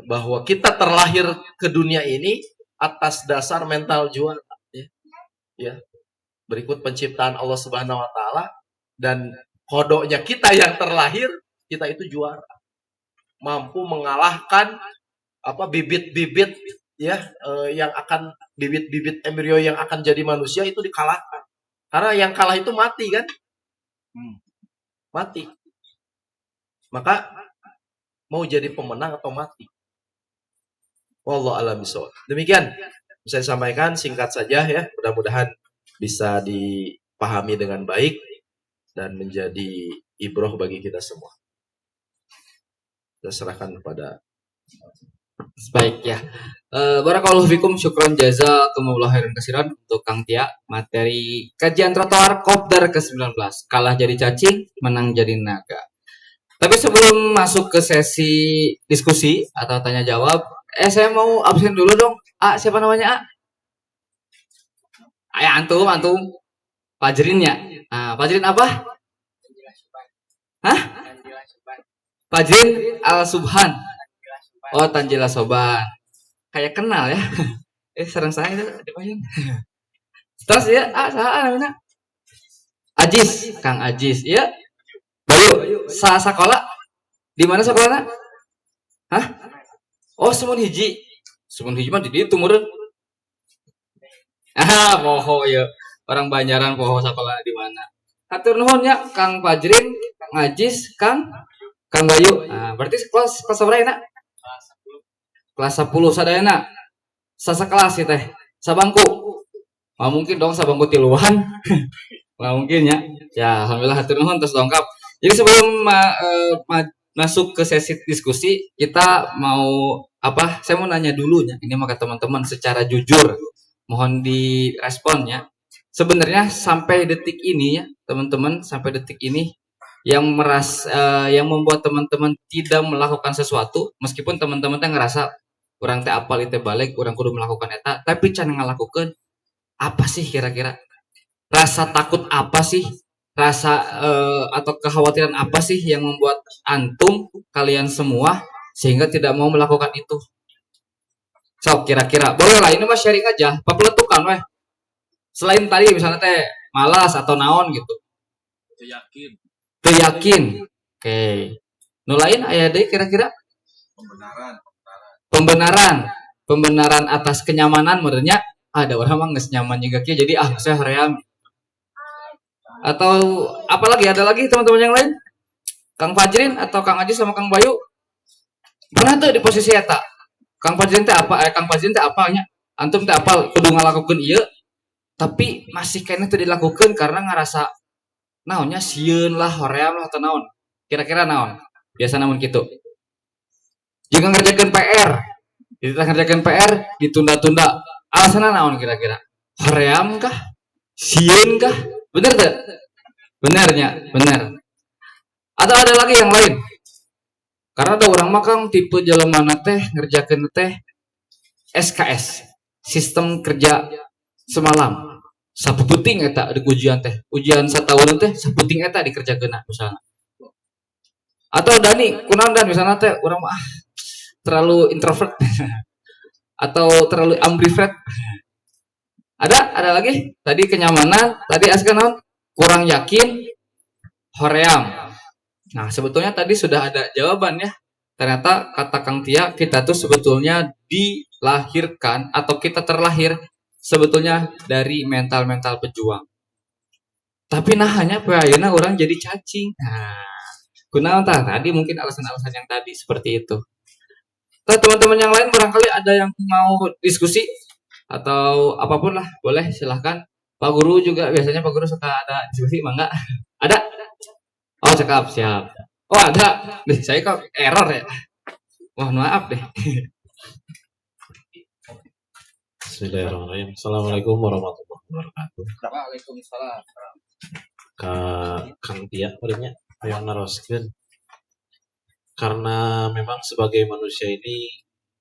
bahwa kita terlahir ke dunia ini atas dasar mental juara. Ya. Berikut penciptaan Allah Subhanahu Wa Taala dan kodoknya kita yang terlahir, kita itu juara, mampu mengalahkan bibit-bibit yang akan bibit-bibit embrio yang akan jadi manusia itu dikalahkan. Karena yang kalah itu mati kan? Mati. Maka mau jadi pemenang atau mati. Wallahu a'lam bishawab. Demikian bisa disampaikan singkat saja ya. Mudah-mudahan bisa dipahami dengan baik dan menjadi ibroh bagi kita semua. Kita serahkan kepada
Baik ya. Barakallahu fikum, syukron jazakumullah khairan katsiran untuk Kang Tia materi kajian trotoar Kopdar ke-19. Kalah jadi cacing, menang jadi naga. Tapi sebelum masuk ke sesi diskusi atau tanya jawab, saya mau absen dulu dong. Siapa namanya? Antum. Fajrin ya. Fajrin apa? Hah? Fajrin Al-Subhan. Oh, Tanjila Soban. Kayak kenal ya. Sareng saya itu dipahin. Terus ya, saha namanya? Ajis, Kang Ajis. Iya. Bayu, sekolah di mana sekolahnya? Hah? Oh, Sumun Hiji. Sumun Hiji mah di ditu meureun. Poho ya. Orang Banjaran poho sekolah di mana? Hatur nuhun ya, Kang Fajrin, Kang Ajis, Kang Bayu. Berarti kelas berapa ya, kelas 10 sadayana. Sasekelas teh. Sabangku. Mungkin dong sabangku tiluan. Nggak mungkin ya. Ya, alhamdulillah hatur nuhun terus lengkap. Jadi sebelum masuk ke sesi diskusi, kita mau saya mau nanya dulu ya. Ini maka teman-teman secara jujur mohon direspon ya. Sebenarnya sampai detik ini ya, teman-teman, sampai detik ini yang membuat teman-teman tidak melakukan sesuatu, meskipun teman-teman ngerasa orang teh apal itu balik, orang kudu melakukan eta, tapi can ngalakukeun apa sih kira-kira? Rasa takut apa sih? Rasa atau kekhawatiran apa sih yang membuat antum kalian semua sehingga tidak mau melakukan itu? So, kira-kira boleh lah, ini mah sharing aja, papeletukan weh. Selain tadi misalnya teh malas atau naon gitu. Teu yakin. Oke. Nu lain aya deui kira-kira? Pembenaran atas kenyamanan menurutnya ada orang mah geus nyaman juga kieu jadi saya hoream. Atau apalagi ada lagi teman-teman yang lain? Kang Fajrin atau Kang Aji sama Kang Bayu pernah tuh di posisi eta? Kang Fajrin teh apanya? Antum teh apal kudu ngalakukeun ieu tapi masih kayaknya teu dilakukeun karena ngerasa naonnya sieun lah, hoream lah atau naon. Kira-kira naon? Biasa namun gitu. Jika ngerjakan PR, ditunda-tunda. Alasannya naon kira-kira? Hoream kah? Sieun kah? Bener tuh? Benernya, bener. Atau ada lagi yang lain? Karena ada orang makang tipe jalemana teh ngerjakeun teh SKS, sistem kerja semalam. Sapuputing eta di ujian teh. Ujian satahun teh sapuputing eta dikerjakeun misalnya. Atau Dani, kunaon dan misalnya teh urang terlalu introvert atau terlalu ambivert. Ada lagi? Tadi kenyamanan, tadi askeun kurang yakin, hoream. Nah, sebetulnya tadi sudah ada jawaban ya. Ternyata kata Kang Tia, kita tuh sebetulnya dilahirkan atau kita terlahir sebetulnya dari mental-mental pejuang. Tapi hanya ayeuna orang jadi cacing. Kunaon tadi mungkin alasan-alasan yang tadi seperti itu. Teman-teman yang lain barangkali ada yang mau diskusi atau apapun lah, boleh silahkan. Pak Guru juga biasanya Pak Guru suka ada diskusi, mangga. Ada? Oh, cakap, siap. Oh, ada. Saya kok error ya. Wah, maaf deh.
Bismillahirrahmanirrahim. Assalamualaikum warahmatullahi wabarakatuh.
Waalaikumsalam.
Kang Tia, palingnya yang naroskeun. Karena memang sebagai manusia ini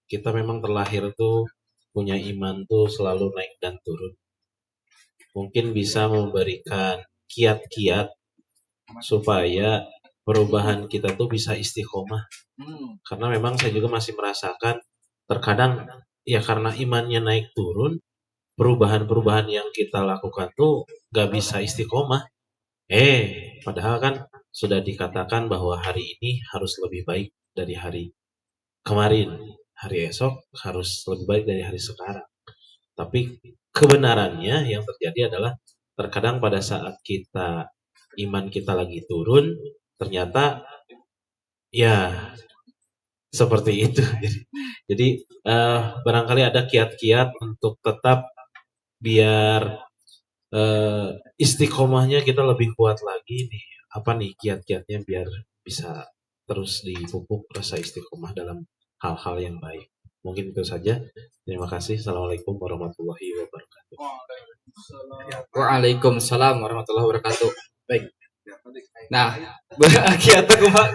kita memang terlahir tuh punya iman tuh selalu naik dan turun. Mungkin bisa memberikan kiat-kiat supaya
perubahan kita tuh bisa istiqomah. Karena memang saya juga masih merasakan terkadang ya karena imannya naik turun, perubahan-perubahan yang kita lakukan tuh gak bisa istiqomah. Padahal kan sudah dikatakan bahwa hari ini harus lebih baik dari hari kemarin, hari esok harus lebih baik dari hari sekarang. Tapi kebenarannya yang terjadi adalah terkadang pada saat iman kita lagi turun, ternyata ya seperti itu. Jadi barangkali ada kiat-kiat untuk tetap biar istiqomahnya kita lebih kuat lagi nih. Apa nih kiat-kiatnya biar bisa terus dipupuk rasa istiqomah dalam hal-hal yang baik. Mungkin itu saja. Terima kasih. Assalamualaikum warahmatullahi wabarakatuh.
Waalaikumsalam warahmatullahi wabarakatuh.
Baik.
Nah,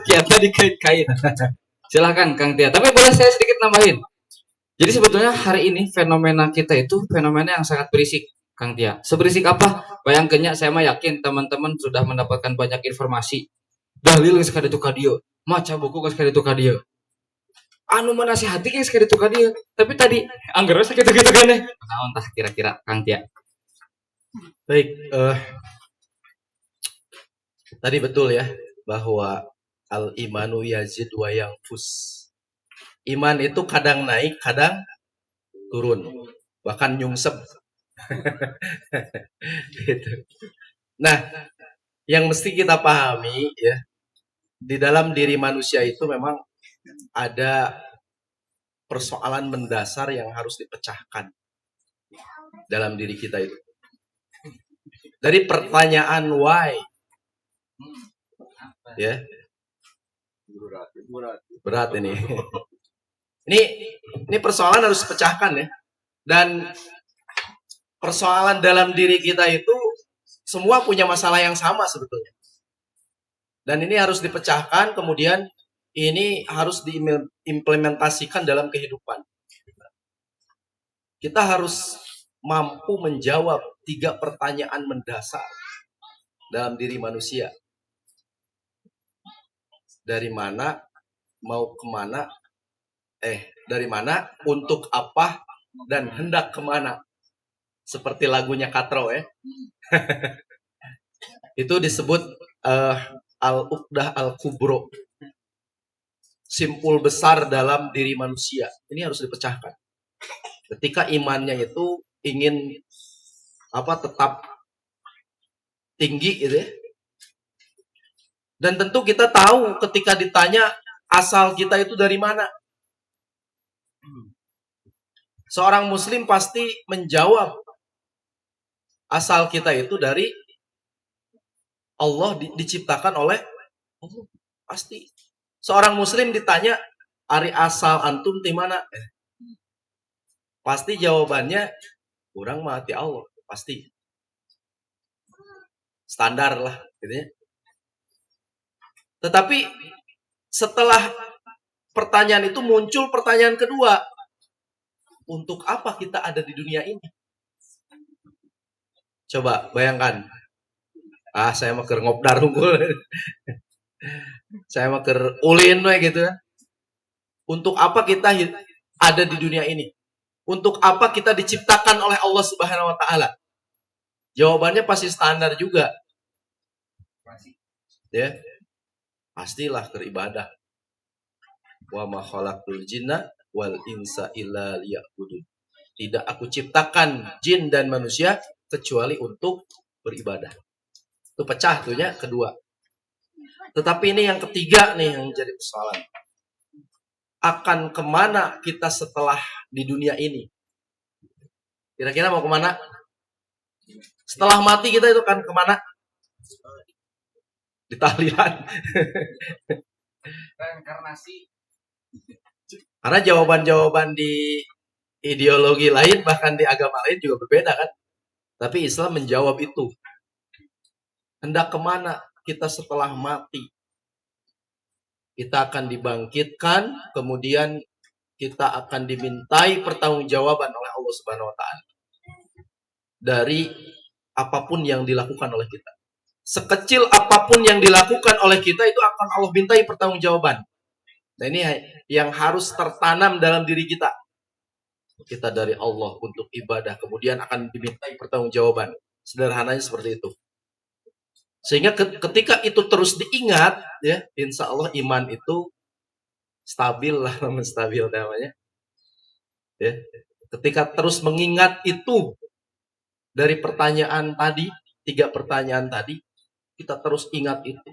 kiatnya dikait-kait. Silahkan Kang Tia. Tapi boleh saya sedikit nambahin. Jadi sebetulnya hari ini fenomena kita itu fenomena yang sangat berisik, Kang Tia. Seberisik apa? Bayangkannya saya mah yakin teman-teman sudah mendapatkan banyak informasi. Dalil geus kada itu ka dieu, maca buku geus kada itu ka dieu. Anu manasihati geus kada itu ka dieu. Tapi tadi anggar sakitu-kitu keneh. Naon tah kira-kira Kang Tia?
Baik, tadi betul ya bahwa al-imanu yazid wa yanqus. Iman itu kadang naik, kadang turun, bahkan nyungsep. Gitu. Nah, yang mesti kita pahami ya, di dalam diri manusia itu memang ada persoalan mendasar yang harus dipecahkan dalam diri kita itu. Dari pertanyaan why, ya, berat ini. Ini persoalan harus dipecahkan ya. Dan persoalan dalam diri kita itu semua punya masalah yang sama sebetulnya. Dan ini harus dipecahkan, kemudian ini harus diimplementasikan dalam kehidupan. Kita harus mampu menjawab 3 pertanyaan mendasar dalam diri manusia. Dari mana, mau kemana, dari mana, untuk apa, dan hendak kemana. Seperti lagunya Katro ya. Itu disebut al-uqdah al-kubro. Simpul besar dalam diri manusia. Ini harus dipecahkan. Ketika imannya itu ingin tetap tinggi gitu ya. Dan tentu kita tahu ketika ditanya asal kita itu dari mana. Seorang muslim pasti menjawab asal kita itu dari Allah, diciptakan oleh Allah. Pasti. Seorang muslim ditanya, "Ari asal antum di mana?" Pasti jawabannya, "Kurang mah ti Allah." Pasti. Standar lah gitu ya. Tetapi setelah pertanyaan itu muncul pertanyaan kedua. Untuk apa kita ada di dunia ini? Coba bayangkan. Saya mah keur ngobdar unggul. Saya mah keur ulin we gitu kan. Untuk apa kita ada di dunia ini? Untuk apa kita diciptakan oleh Allah Subhanahu wa taala? Jawabannya pasti standar juga. Ya. Pastilah beribadah. Wa ma khalaqtul jinna wal insa illa liya'budun. Tidak aku ciptakan jin dan manusia kecuali untuk beribadah. Itu pecah tuhnya kedua. Tetapi ini yang ketiga nih yang jadi persoalan. Akan kemana kita setelah di dunia ini? Kira-kira mau kemana? Setelah mati kita itu kan kemana? Di tahlilan.
Reinkarnasi.
Karena jawaban-jawaban di ideologi lain, bahkan di agama lain juga berbeda kan. Tapi Islam menjawab itu. Hendak kemana kita setelah mati? Kita akan dibangkitkan, kemudian kita akan dimintai pertanggungjawaban oleh Allah Subhanahu wa taala dari apapun yang dilakukan oleh kita. sekecil apapun yang dilakukan oleh kita itu akan Allah mintai pertanggungjawaban. Nah, ini yang harus tertanam dalam diri kita. Kita dari Allah untuk ibadah, kemudian akan dimintai pertanggungjawaban. Sederhananya seperti itu. Sehingga ketika itu terus diingat, ya, insya Allah iman itu stabil lah, stabil namanya. Ya. Ketika terus mengingat itu dari pertanyaan tadi, 3 pertanyaan tadi, kita terus ingat itu.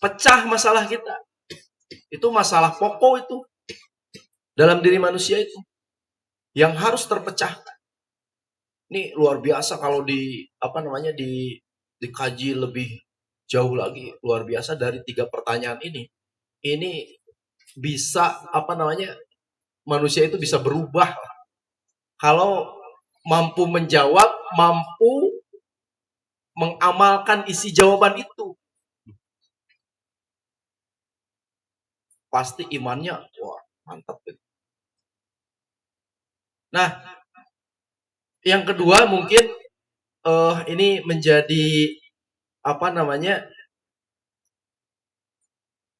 Pecah masalah kita. Itu masalah pokok itu dalam diri manusia itu yang harus terpecahkan. Ini luar biasa kalau dikaji lebih jauh lagi, luar biasa dari 3 pertanyaan ini. Ini bisa manusia itu bisa berubah kalau mampu menjawab, mampu mengamalkan isi jawaban itu. Pasti imannya wah mantap. Nah, yang kedua mungkin ini menjadi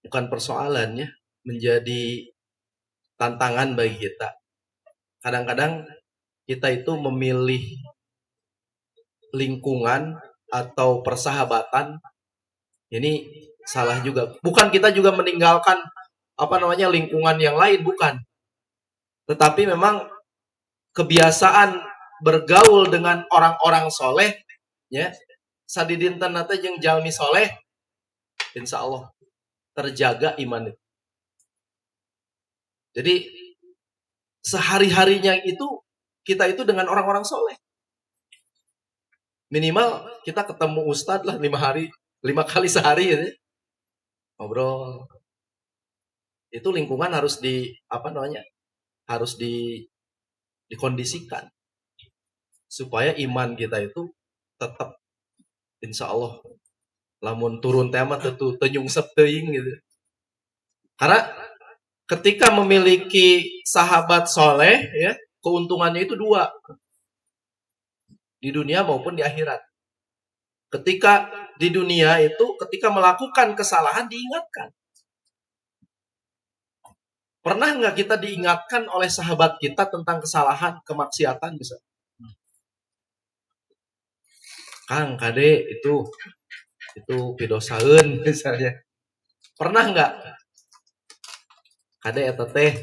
bukan persoalan ya, menjadi tantangan bagi kita. Kadang-kadang kita itu memilih lingkungan atau persahabatan ini salah juga. Bukan kita juga meninggalkan lingkungan yang lain, bukan. Tetapi memang kebiasaan bergaul dengan orang-orang soleh, ya, sadidinten nate jeung jalmi soleh, insya Allah terjaga iman itu. Jadi sehari-harinya itu kita itu dengan orang-orang soleh. Minimal kita ketemu ustadz lah 5 kali sehari gitu. Ngobrol. Itu lingkungan harus dikondisikan supaya iman kita itu tetap insya Allah lamun turun tema tentu tenyungsep teuing gitu. Karena ketika memiliki sahabat soleh ya, keuntungannya itu 2 di dunia maupun di akhirat. Ketika di dunia itu ketika melakukan kesalahan diingatkan. Pernah nggak kita diingatkan oleh sahabat kita tentang kesalahan, kemaksiatan bisa? Kang, Kade, itu pidosaeun misalnya. Pernah nggak? Kade eta teh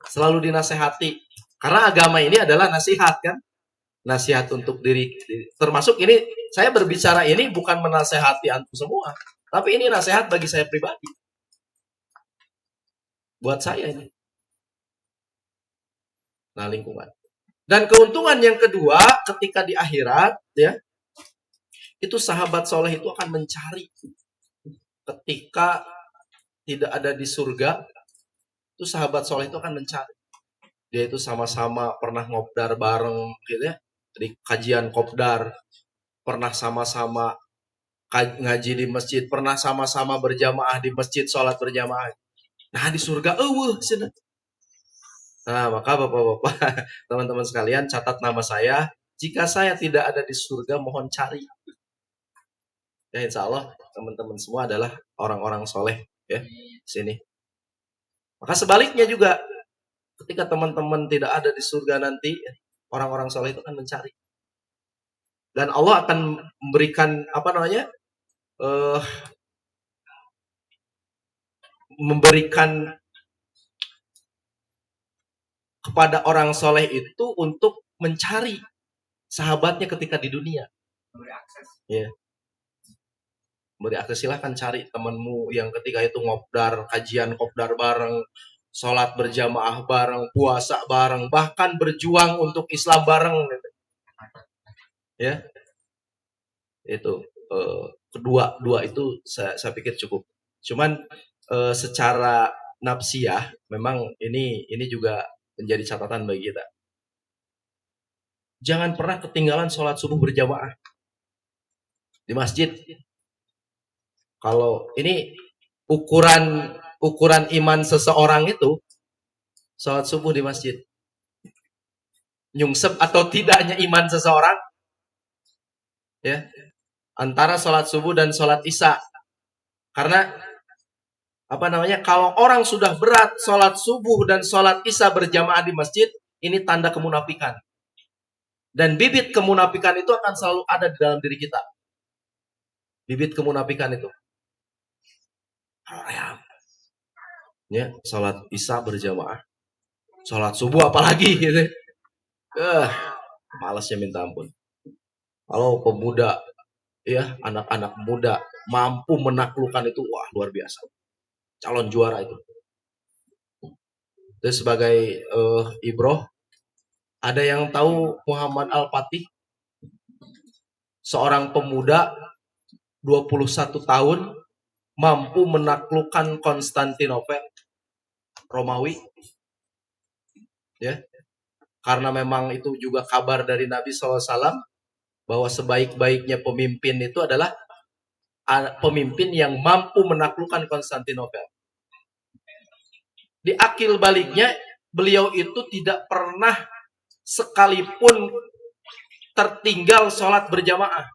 selalu dinasehati. Karena agama ini adalah nasihat kan? Nasihat untuk diri. Termasuk ini, saya berbicara ini bukan menasehati antum semua. Tapi ini nasihat bagi saya pribadi. Buat saya ini. Nah, lingkungan. Dan keuntungan yang kedua, ketika di akhirat, ya, itu sahabat soleh itu akan mencari. Ketika tidak ada di surga, itu sahabat soleh itu akan mencari. Dia itu sama-sama pernah ngobdar bareng, gitu ya, di kajian kopdar, pernah sama-sama ngaji di masjid, pernah sama-sama berjamaah di masjid, sholat berjamaah. Nah, di surga, cenah. Nah, maka bapak-bapak, teman-teman sekalian, catat nama saya. Jika saya tidak ada di surga, mohon cari. Ya, insya Allah, teman-teman semua adalah orang-orang soleh. Ya, sini. Maka sebaliknya juga, ketika teman-teman tidak ada di surga nanti, orang-orang soleh itu akan mencari. Dan Allah akan memberikan, memberikan kepada orang soleh itu untuk mencari sahabatnya ketika di dunia.
Memberi akses.
Ya. Memberi akses, silahkan cari temanmu yang ketika itu ngobdar, kajian kopdar bareng, sholat berjamaah bareng, puasa bareng, bahkan berjuang untuk Islam bareng. Ya, itu dua itu saya pikir cukup. Cuman secara nafsiyah memang ini juga menjadi catatan bagi kita. Jangan pernah ketinggalan sholat subuh berjamaah di masjid. Kalau ini ukuran iman seseorang itu sholat subuh di masjid. Nyungsep atau tidaknya iman seseorang, ya, antara sholat subuh dan sholat isya. Karena kalau orang sudah berat sholat subuh dan sholat isya berjamaah di masjid, ini tanda kemunafikan. Dan bibit kemunafikan itu akan selalu ada di dalam diri kita. Bibit kemunafikan itu. Ya, sholat isya berjamaah, sholat subuh apalagi gitu. Malasnya minta ampun. Kalau pemuda, ya anak-anak muda mampu menaklukkan itu, wah luar biasa. Calon juara itu. Terus sebagai ibroh, ada yang tahu Muhammad Al-Fatih? Seorang pemuda 21 tahun mampu menaklukkan Konstantinopel, Romawi. Ya. Karena memang itu juga kabar dari Nabi SAW bahwa sebaik-baiknya pemimpin itu adalah pemimpin yang mampu menaklukkan Konstantinopel. Di akil baliknya, beliau itu tidak pernah sekalipun tertinggal sholat berjamaah.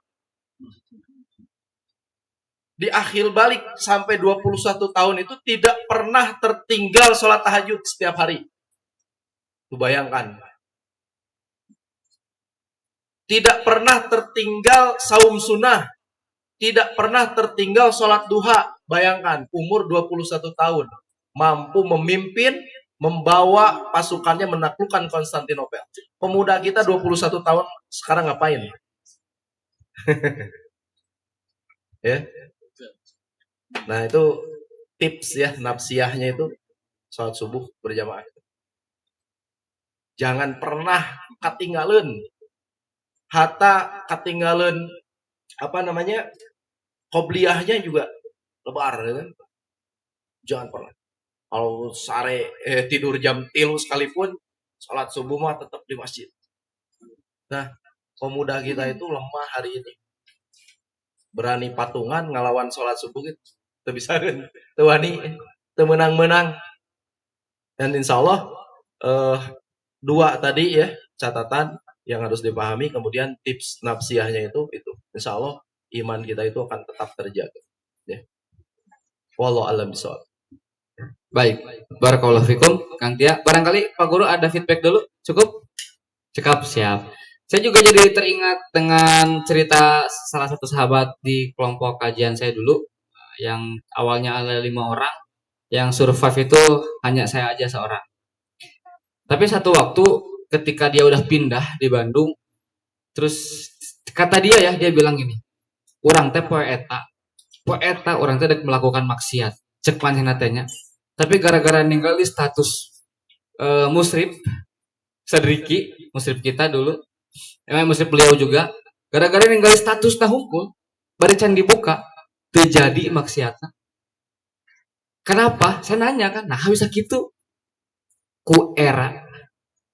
Di akhir balik sampai 21 tahun itu tidak pernah tertinggal sholat tahajud setiap hari. Tuh bayangkan. Tidak pernah tertinggal saum sunnah. Tidak pernah tertinggal sholat duha. Bayangkan, umur 21 tahun. Mampu memimpin, membawa pasukannya menaklukkan Konstantinopel. Pemuda kita 21 tahun sekarang ngapain? Ya. Nah itu tips ya, nafsiyahnya itu sholat subuh berjamaah. Jangan pernah ketinggalan. Hatta ketinggalan qobliyahnya juga lebar kan? Jangan pernah. Kalau sare tidur jam 3 sekalipun, sholat subuh mah tetap di masjid. Nah, pemuda kita itu lemah hari ini. Berani patungan ngelawan sholat subuh gitu. Itu bisa kan? Itu wani, itu menang-menang. Dan insya Allah 2 tadi ya catatan yang harus dipahami, kemudian tips nafsiyahnya itu insya Allah iman kita itu akan tetap terjaga. Ya. Wallahu a'lam bishawab.
Baik, barakallahu fikum, Kang Tia. Barangkali Pak Guru ada feedback dulu, cukup? Cekap, siap. Saya juga jadi teringat dengan cerita salah satu sahabat di kelompok kajian saya dulu, yang awalnya ada 5 orang, yang survive itu hanya saya aja seorang. Tapi satu waktu ketika dia udah pindah di Bandung, terus kata dia bilang gini, orang teh poe eta orang teh melakukan maksiat, cek manehna teh nya. Tapi gara-gara ninggali status musrif, sedriki, musrif kita dulu, emang musrif beliau juga, gara-gara ninggali status nah hukum, bari can dibuka, terjadi maksiatna. Kenapa? Saya nanya kan, nah bisa gitu. Ku era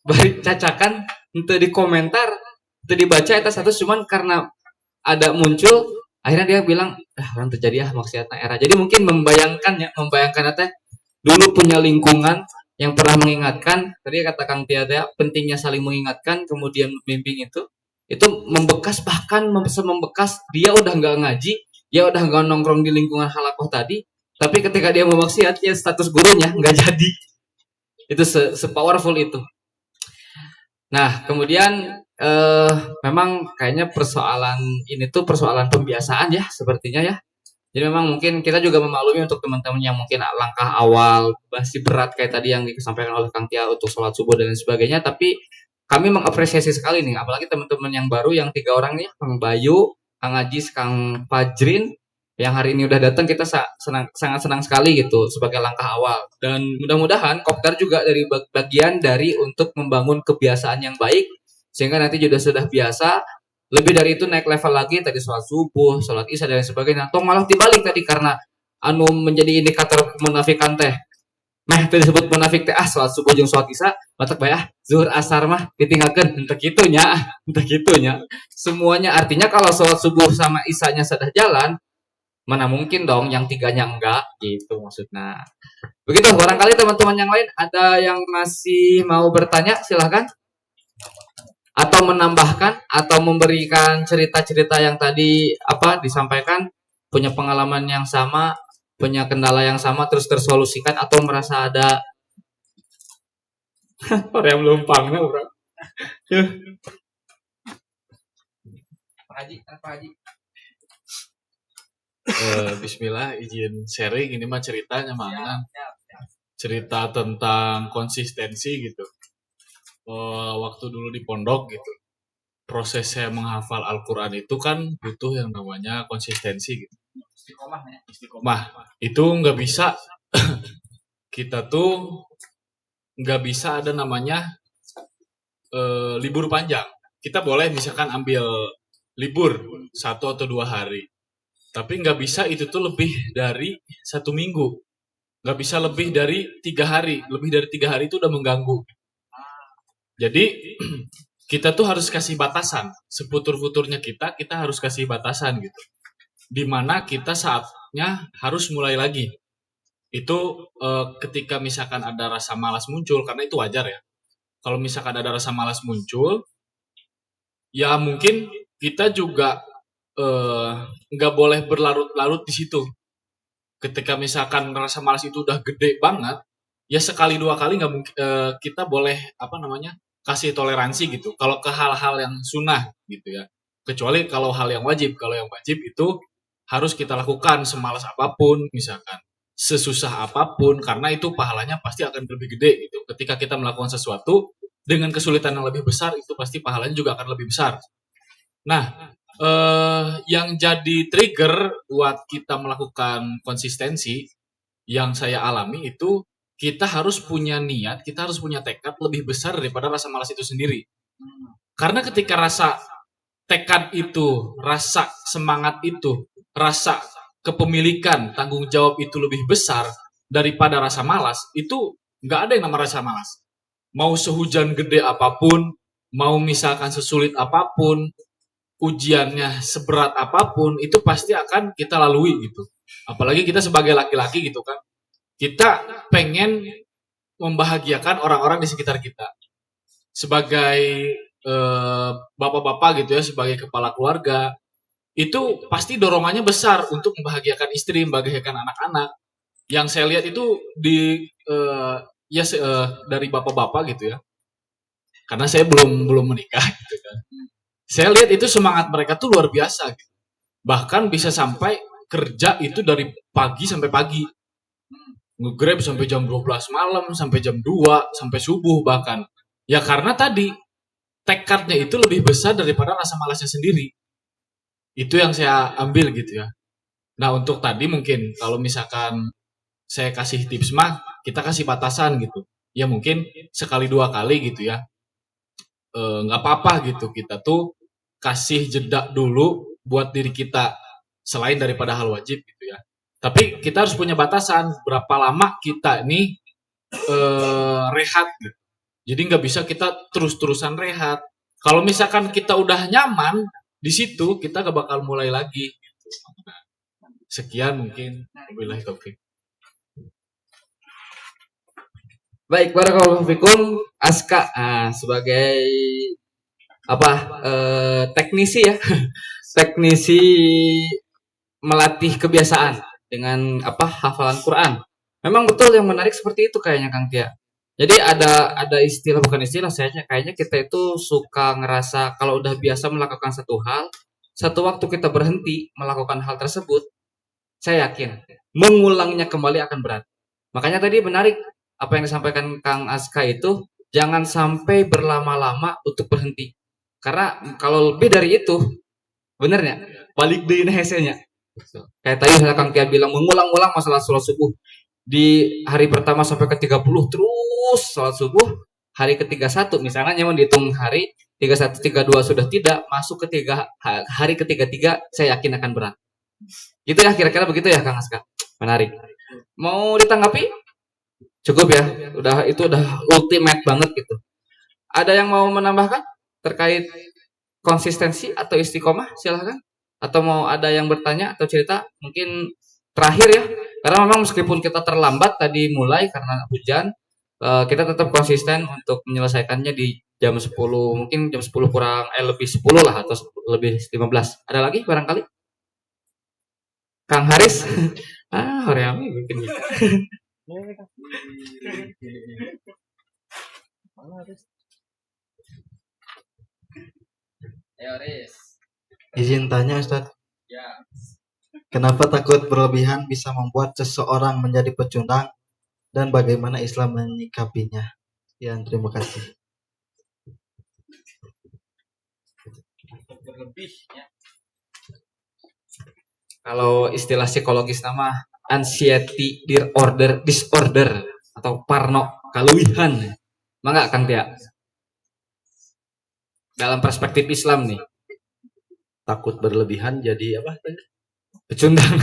bari cacakan untuk di komentar, untuk dibaca eta status cuman karena ada muncul, akhirnya dia bilang, orang terjadi maksiatna era. Jadi mungkin membayangkan teh dulu punya lingkungan yang pernah mengingatkan, tadi kata Kang Tia pentingnya saling mengingatkan, kemudian membimbing itu membekas, bahkan membekas dia udah nggak ngaji, dia udah nggak nongkrong di lingkungan halakoh tadi, tapi ketika dia mau maksiat, ya status gurunya nggak jadi. Itu se-powerful itu. Nah, kemudian memang kayaknya persoalan ini tuh persoalan pembiasaan ya, sepertinya ya. Jadi memang mungkin kita juga memaklumi untuk teman-teman yang mungkin langkah awal masih berat kayak tadi yang disampaikan oleh Kang Tia untuk sholat subuh dan lain sebagainya. Tapi kami mengapresiasi sekali nih, apalagi teman-teman yang baru yang 3 orang nih, Kang Bayu, Kang Ajis, Kang Fajrin, yang hari ini udah datang, kita sangat senang sekali gitu sebagai langkah awal. Dan mudah-mudahan Kopdar juga dari bagian dari untuk membangun kebiasaan yang baik, sehingga nanti sudah biasa. Lebih dari itu naik level lagi, tadi sholat subuh, sholat isya dan sebagainya. Atau malah dibalik tadi, karena menjadi indikator menafikan teh. Tadi disebut munafik teh sholat subuh jeung sholat isya, batak bae zuhur asar mah ditinggalkeun, entah kitunya. Semuanya artinya kalau sholat subuh sama isyanya sudah jalan, mana mungkin dong yang 3-nya enggak, gitu maksudnya. Begitu, barangkali teman-teman yang lain ada yang masih mau bertanya, silahkan. atau menambahkan atau memberikan cerita-cerita yang tadi apa disampaikan, punya pengalaman yang sama, punya kendala yang sama terus tersolusikan atau merasa ada orang yang belum paham bro. Pak Haji.
Bismillah, izin sharing. Ini mah ceritanya mana? Cerita tentang konsistensi gitu. Waktu dulu di pondok gitu, proses saya menghafal Al-Quran itu kan butuh yang namanya konsistensi gitu. Istiqomah. Itu nggak bisa kita tuh nggak bisa ada namanya libur panjang. Kita boleh misalkan ambil libur 1 atau 2 hari, tapi nggak bisa itu tuh lebih dari 1 minggu, nggak bisa lebih dari 3 hari. Lebih dari 3 hari itu udah mengganggu. Jadi kita tuh harus kasih batasan. Seputur-futurnya kita harus kasih batasan gitu. Dimana kita saatnya harus mulai lagi. Itu ketika misalkan ada rasa malas muncul, karena itu wajar ya. Kalau misalkan ada rasa malas muncul, ya mungkin kita juga nggak boleh berlarut-larut di situ. Ketika misalkan rasa malas itu udah gede banget, ya sekali 2 kali nggak mungkin kita boleh kasih toleransi gitu. Kalau ke hal-hal yang sunnah gitu ya. Kecuali kalau hal yang wajib. Kalau yang wajib itu harus kita lakukan semalas apapun, misalkan sesusah apapun, karena itu pahalanya pasti akan lebih gede gitu. Ketika kita melakukan sesuatu dengan kesulitan yang lebih besar, itu pasti pahalanya juga akan lebih besar. Nah, yang jadi trigger buat kita melakukan konsistensi yang saya alami itu, kita harus punya niat, kita harus punya tekad lebih besar daripada rasa malas itu sendiri. Karena ketika rasa tekad itu, rasa semangat itu, rasa kepemilikan, tanggung jawab itu lebih besar daripada rasa malas, itu nggak ada yang nama rasa malas. Mau sehujan gede apapun, mau misalkan sesulit apapun, ujiannya seberat apapun, itu pasti akan kita lalui gitu. Apalagi kita sebagai laki-laki gitu kan, kita pengen membahagiakan orang-orang di sekitar kita. Sebagai bapak-bapak gitu ya, sebagai kepala keluarga, itu pasti dorongannya besar untuk membahagiakan istri, membahagiakan anak-anak. Yang saya lihat itu dari bapak-bapak gitu ya. Karena saya belum menikah gitu kan. Saya lihat itu semangat mereka tuh luar biasa gitu. Bahkan bisa sampai kerja itu dari pagi sampai pagi. Nge-grab sampai jam 12 malam, sampai jam 2, sampai subuh bahkan. Ya karena tadi tekadnya itu lebih besar daripada rasa malasnya sendiri. Itu yang saya ambil gitu ya. Nah, untuk tadi mungkin kalau misalkan saya kasih tips mah, kita kasih batasan gitu. Ya mungkin sekali 2 kali gitu ya. Nggak apa-apa gitu. Kita tuh kasih jeda dulu buat diri kita selain daripada hal wajib gitu ya. Tapi kita harus punya batasan berapa lama kita ini rehat gitu. Jadi nggak bisa kita terus-terusan rehat. Kalau misalkan kita udah nyaman di situ, kita gak bakal mulai lagi. Sekian mungkin. Wabillahi taufik.
Baik, barakallahu fikum. Aska sebagai teknisi ya. Teknisi melatih kebiasaan dengan hafalan Quran. Memang betul yang menarik seperti itu kayaknya Kang Tia. Jadi ada istilah, bukan istilah, saya kayaknya kita itu suka ngerasa kalau udah biasa melakukan satu hal, satu waktu kita berhenti melakukan hal tersebut, saya yakin mengulangnya kembali akan berat. Makanya tadi menarik apa yang disampaikan Kang Aska itu, jangan sampai berlama-lama untuk berhenti. Karena kalau lebih dari itu, benernya balik deui hesenya. Kayak tadi Kang Tia bilang mengulang-ulang masalah sholat subuh. Di hari pertama sampai ke 30 terus sholat subuh, hari ke-31 misalnya nyaman dihitung hari 31 32 sudah tidak masuk hari ke-33, saya yakin akan berat. Gitu ya, kira-kira begitu ya Kang Aska. Menarik. Mau ditanggapi? Cukup ya. Itu udah ultimate banget gitu. Ada yang mau menambahkan terkait konsistensi atau istiqomah? Silahkan. Atau mau ada yang bertanya atau cerita? Mungkin terakhir ya. Karena memang meskipun kita terlambat tadi mulai karena hujan, kita tetap konsisten untuk menyelesaikannya di jam 10, mungkin jam 10 kurang lebih 10 lah atau lebih 15. Ada lagi barangkali? Kang Haris? Horeami bikin gitu. Ayo, Haris.
Izin tanya Ustadz,
Ya.
kenapa takut berlebihan bisa membuat seseorang menjadi pecundang dan bagaimana Islam menyikapinya? Ya, terima kasih.
Berlebih ya. Kalau istilah psikologis nama anxiety disorder atau parno kaluwihan. Mangga Kang Tia? Dalam perspektif Islam nih,
Takut berlebihan jadi apa tadi?
pecundang.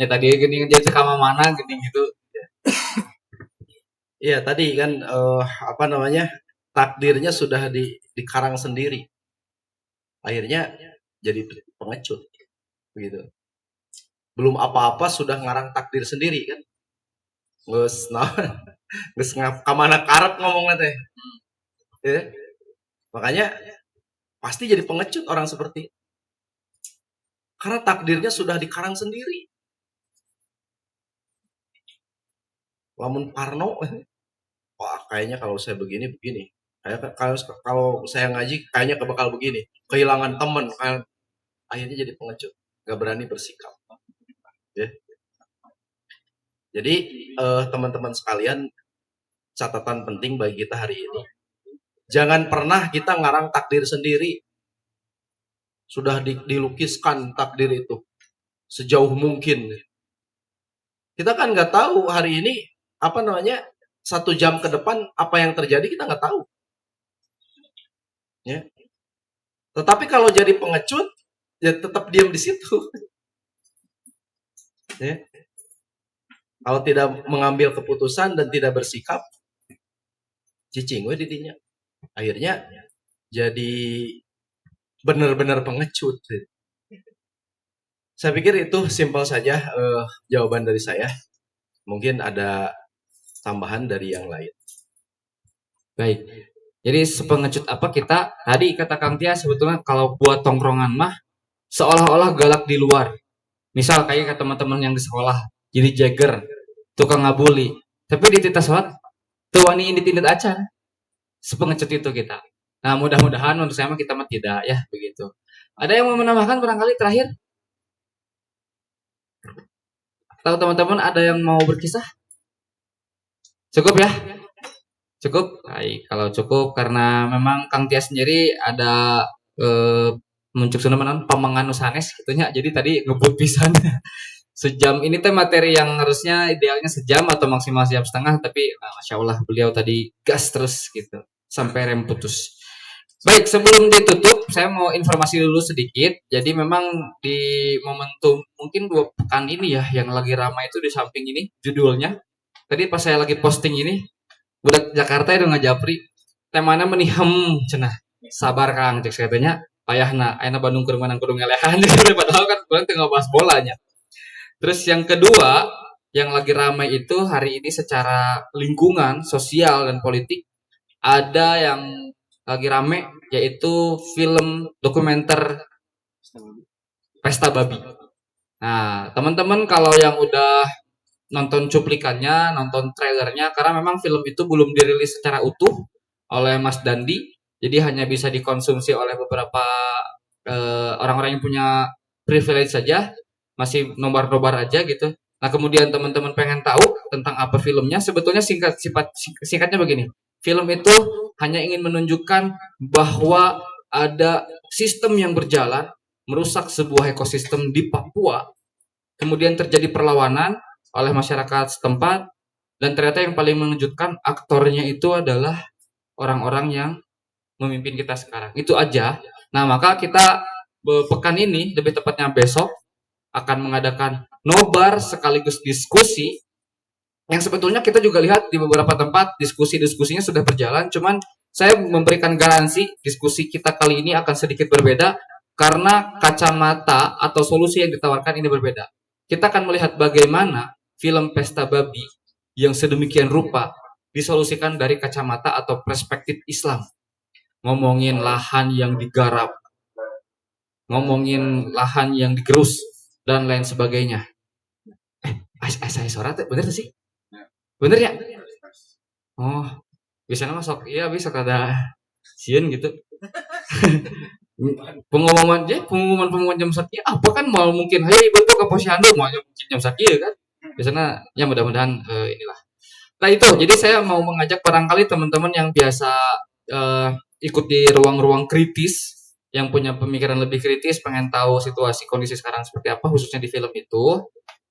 Ya tadi gini jadi kama mana gini gitu.
Iya tadi kan apa namanya, takdirnya sudah dikarang sendiri, akhirnya jadi pengecut begitu. Belum apa-apa sudah ngarang takdir sendiri kan, geus naon geus kamana karep ngomongna teh. Ya. Makanya pasti jadi pengecut orang seperti itu. Karena takdirnya sudah dikarang sendiri. Lamun parno, wah kayaknya kalau saya begini, kayak kalau saya ngaji kayaknya bakal begini, kehilangan teman, akhirnya jadi pengecut, gak berani bersikap. Ya. Jadi teman-teman sekalian, catatan penting bagi kita hari ini, jangan pernah kita ngarang takdir sendiri. Sudah dilukiskan takdir itu sejauh mungkin. Kita kan nggak tahu hari ini apa namanya 1 jam ke depan apa yang terjadi, kita nggak tahu. Ya. Tetapi kalau jadi pengecut, ya tetap diam di situ. Ya. Kalau tidak mengambil keputusan dan tidak bersikap, cicing we didinya. Akhirnya jadi benar-benar pengecut. Saya pikir itu simpel saja jawaban dari saya. Mungkin ada tambahan dari yang lain.
Baik. Jadi sepengecut apa kita? Tadi kata Kang Tia sebetulnya kalau buat tongkrongan mah seolah-olah galak di luar. Misal kayak ke teman-teman yang di sekolah, jadi jagger, tukang ngabuli. Tapi di tita sholat, tuh wani ini tindak acan. Sepengecut itu kita. Nah mudah-mudahan menurut saya mah kita mah tidak ya begitu. Ada yang mau menambahkan barangkali terakhir? Atau teman-teman ada yang mau berkisah? Cukup ya? Cukup? Baik, kalau cukup karena memang Kang Tia sendiri ada muncul sunaman pamangan sanes gitunya. Jadi tadi ngebut pisan. Sejam ini teh materi yang harusnya idealnya sejam atau maksimal sejam setengah, tapi masya Allah beliau tadi gas terus gitu sampai rem putus. Baik, sebelum ditutup saya mau informasi dulu sedikit. Jadi memang di momentum mungkin 2 pekan ini ya yang lagi ramai itu di samping ini judulnya. Tadi pas saya lagi posting ini, budak Jakarta itu ngajapri temana menihem cenah. Sabar Kang cek katanya payahna ayeuna Bandung keur menang kudu ngelehan padahal kan kurang tengah bahas bolanya. Terus yang kedua, yang lagi ramai itu hari ini secara lingkungan, sosial, dan politik, ada yang lagi ramai, yaitu film dokumenter Pesta Babi. Nah, teman-teman kalau yang udah nonton cuplikannya, nonton trailernya, karena memang film itu belum dirilis secara utuh oleh Mas Dandi, jadi hanya bisa dikonsumsi oleh beberapa orang-orang yang punya privilege saja, masih nobar-nobar aja gitu. Nah kemudian teman-teman pengen tahu tentang apa filmnya, sebetulnya singkatnya begini. Film itu hanya ingin menunjukkan bahwa ada sistem yang berjalan merusak sebuah ekosistem di Papua. Kemudian terjadi perlawanan oleh masyarakat setempat dan ternyata yang paling mengejutkan aktornya itu adalah orang-orang yang memimpin kita sekarang. Itu aja. Nah maka kita pekan ini, lebih tepatnya besok, akan mengadakan nobar sekaligus diskusi yang sebetulnya kita juga lihat di beberapa tempat diskusinya sudah berjalan, cuman saya memberikan garansi diskusi kita kali ini akan sedikit berbeda karena kacamata atau solusi yang ditawarkan ini berbeda. Kita akan melihat bagaimana film Pesta Babi yang sedemikian rupa disolusikan dari kacamata atau perspektif Islam. ngomongin lahan yang digarap, ngomongin lahan yang digerus dan lain sebagainya. Saya suara teh bener sih? Bener ya? Oh, bisa masuk. Iya, bisa kada sieun gitu. pengumuman jam sakieu apa kan mau mungkin hey bentuk ke posyandu mau mungkin jam sakieu kan. Biasanya ya mudah-mudahan inilah. Nah itu, jadi saya mau mengajak barangkali teman-teman yang biasa ikut di ruang-ruang kritis, yang punya pemikiran lebih kritis, pengen tahu situasi kondisi sekarang seperti apa, khususnya di film itu.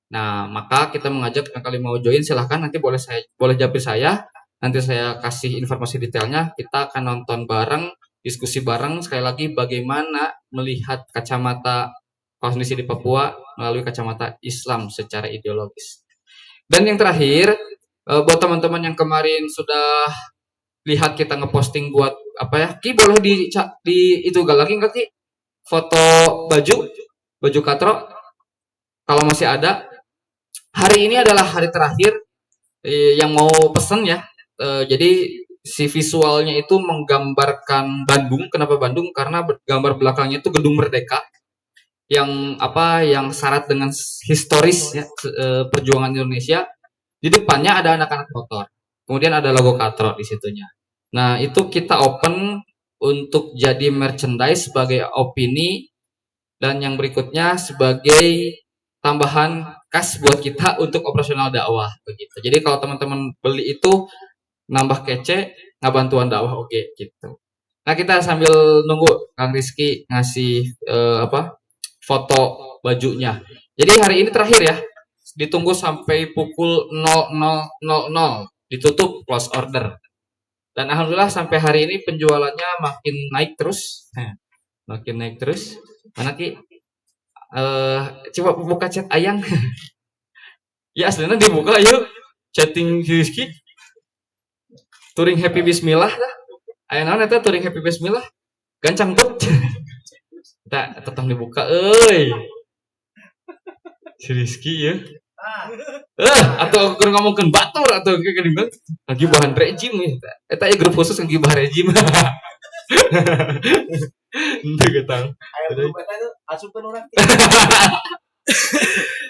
Nah, maka kita mengajak yang kali mau join, silahkan nanti boleh japri saya, nanti saya kasih informasi detailnya. Kita akan nonton bareng, diskusi bareng, sekali lagi bagaimana melihat kacamata kondisi di Papua melalui kacamata Islam secara ideologis. Dan yang terakhir, buat teman-teman yang kemarin sudah lihat kita ngeposting buat apa ya, Ki boleh di itu lagi nggak Ki foto baju katro kalau masih ada. Hari ini adalah hari terakhir yang mau pesen ya. Jadi si visualnya itu menggambarkan Bandung. Kenapa Bandung? Karena gambar belakangnya itu Gedung Merdeka yang syarat dengan historis ya, perjuangan Indonesia. Di depannya ada anak-anak motor. Kemudian ada logo Katro di situnya. Nah, itu kita open untuk jadi merchandise sebagai opini, dan yang berikutnya sebagai tambahan kas buat kita untuk operasional dakwah begitu. Jadi kalau teman-teman beli itu nambah kece, ngabantuan dakwah oke gitu. Nah, kita sambil nunggu Kang Rizky ngasih foto bajunya. Jadi hari ini terakhir ya. Ditunggu sampai pukul 00.00 ditutup close order. Dan alhamdulillah sampai hari ini penjualannya makin naik terus. Makin naik terus. Mana Ki? Coba buka chat Ayang. Ya aslinya dibuka yuk. Chatting Rizky. Turing happy bismillah lah. Ayang naon eta turing happy bismillah? Gancang put. Kita tetang dibuka euy. Si Rizky ya. Atau kurang ngomongin batur atau kayak gini lagi bahan rejim ya. Eta ya grup khusus lagi bahan rejim. Ente ketang.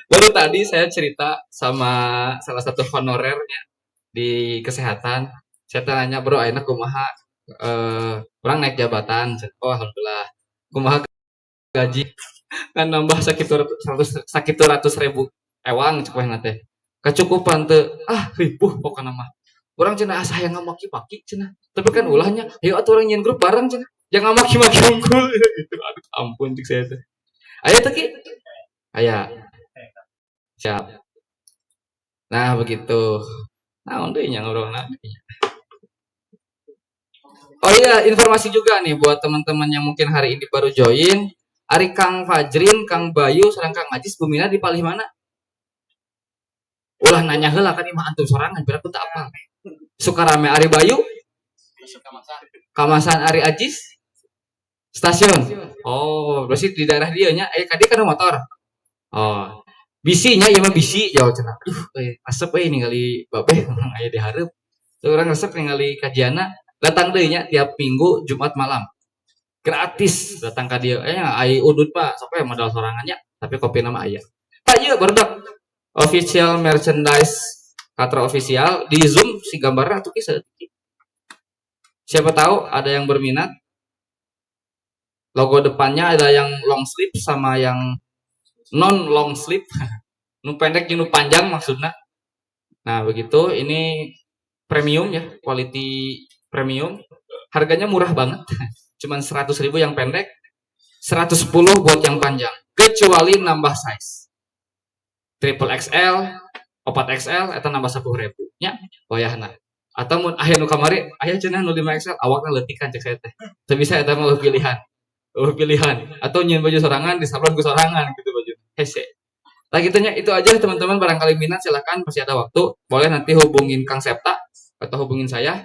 Baru tadi saya cerita sama salah satu honorernya di kesehatan. Saya tanya, bro, ayeuna kumaha? Orang naik jabatan. Oh, alhamdulillah. Kumaha gaji? Kan nambah sakitu ratus ribu ewang cek weh teh. Kecukupan teu ribuh pokokna mah. Urang cenah asa hayang ngamaki-maki cenah. Tapi kan ulahnya, ayo atuh urang nyeun grup bareng cenah. Jangan maki-maki unggul gitu. Aduh ampun cek saya teh. Aya teh Ki? Aya. Siap. Nah, begitu. Naon deui nya ngobrolna. Oh iya, informasi juga nih buat teman-teman yang mungkin hari ini baru join. Ari Kang Fajrin, Kang Bayu, sareng Kang Ajis bumina di palih mana? Ulah nanya heula kan imah antum sorangan, biar aku tak apa. Sukarame Ari Bayu? Kamasan Ari Ajis? Stasiun. Oh, berarti di daerah dia nya. Kadi kan motor. Oh. Bisinya ieu mah bisi jauh cenah. Asep ningali babeh aya di hareup. Urang resep ningali kajianna, datang deui nya tiap minggu Jumat malam. Gratis datang ka dieu. Ai udud Pak, sok modal sorangannya, tapi kopi nama aya. Pak ieu barudak official merchandise Katro official di Zoom si gambarnya atuh kisah. Siapa tahu ada yang berminat. Logo depannya ada yang long sleeve sama yang non long sleeve. Nu pendek jeung nu panjang maksudnya. Nah, begitu. Ini premium ya, quality premium. Harganya murah banget. Cuman 100.000 yang pendek, 110 buat yang panjang. Kecuali nambah size. Triple XL, 4XL eta nambah 10.000 nya wayahna. Atau mun aya nu kamari aya cenah nu 5XL awakna leutikan cek saya teh. Teu bisa eta mah pilihan. Pilihan. Atau nyeun baju sorangan disablon ku sorangan gitu baju. Hese. Nah gitunya itu aja teman-teman, barangkali minat silahkan masih ada waktu. Boleh nanti hubungin Kang Septa atau hubungin saya.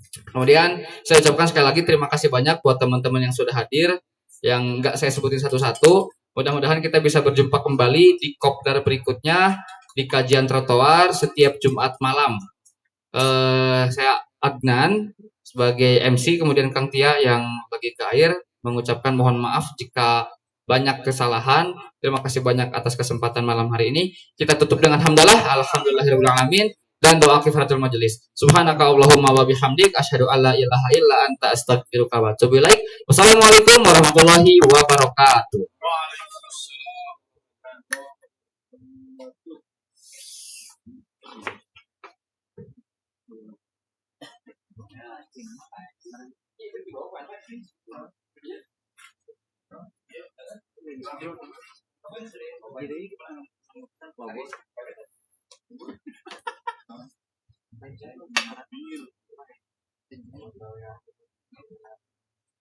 Kemudian saya ucapkan sekali lagi terima kasih banyak buat teman-teman yang sudah hadir, yang enggak saya sebutin satu-satu. Mudah-mudahan kita bisa berjumpa kembali di kopdar berikutnya di kajian trotoar setiap Jumat malam. Saya Adnan sebagai MC, kemudian Kang Tia yang bagi ke air, mengucapkan mohon maaf jika banyak kesalahan. Terima kasih banyak atas kesempatan malam hari ini. Kita tutup dengan hamdalah, alhamdulillahirabbil alamin, dan doa kifaratul majelis. Subhanaka Allahumma wa bihamdik asyhadu alla ilaha illa anta astaghfiruka wa atubu ilaik. Wassalamualaikum warahmatullahi wabarakatuh.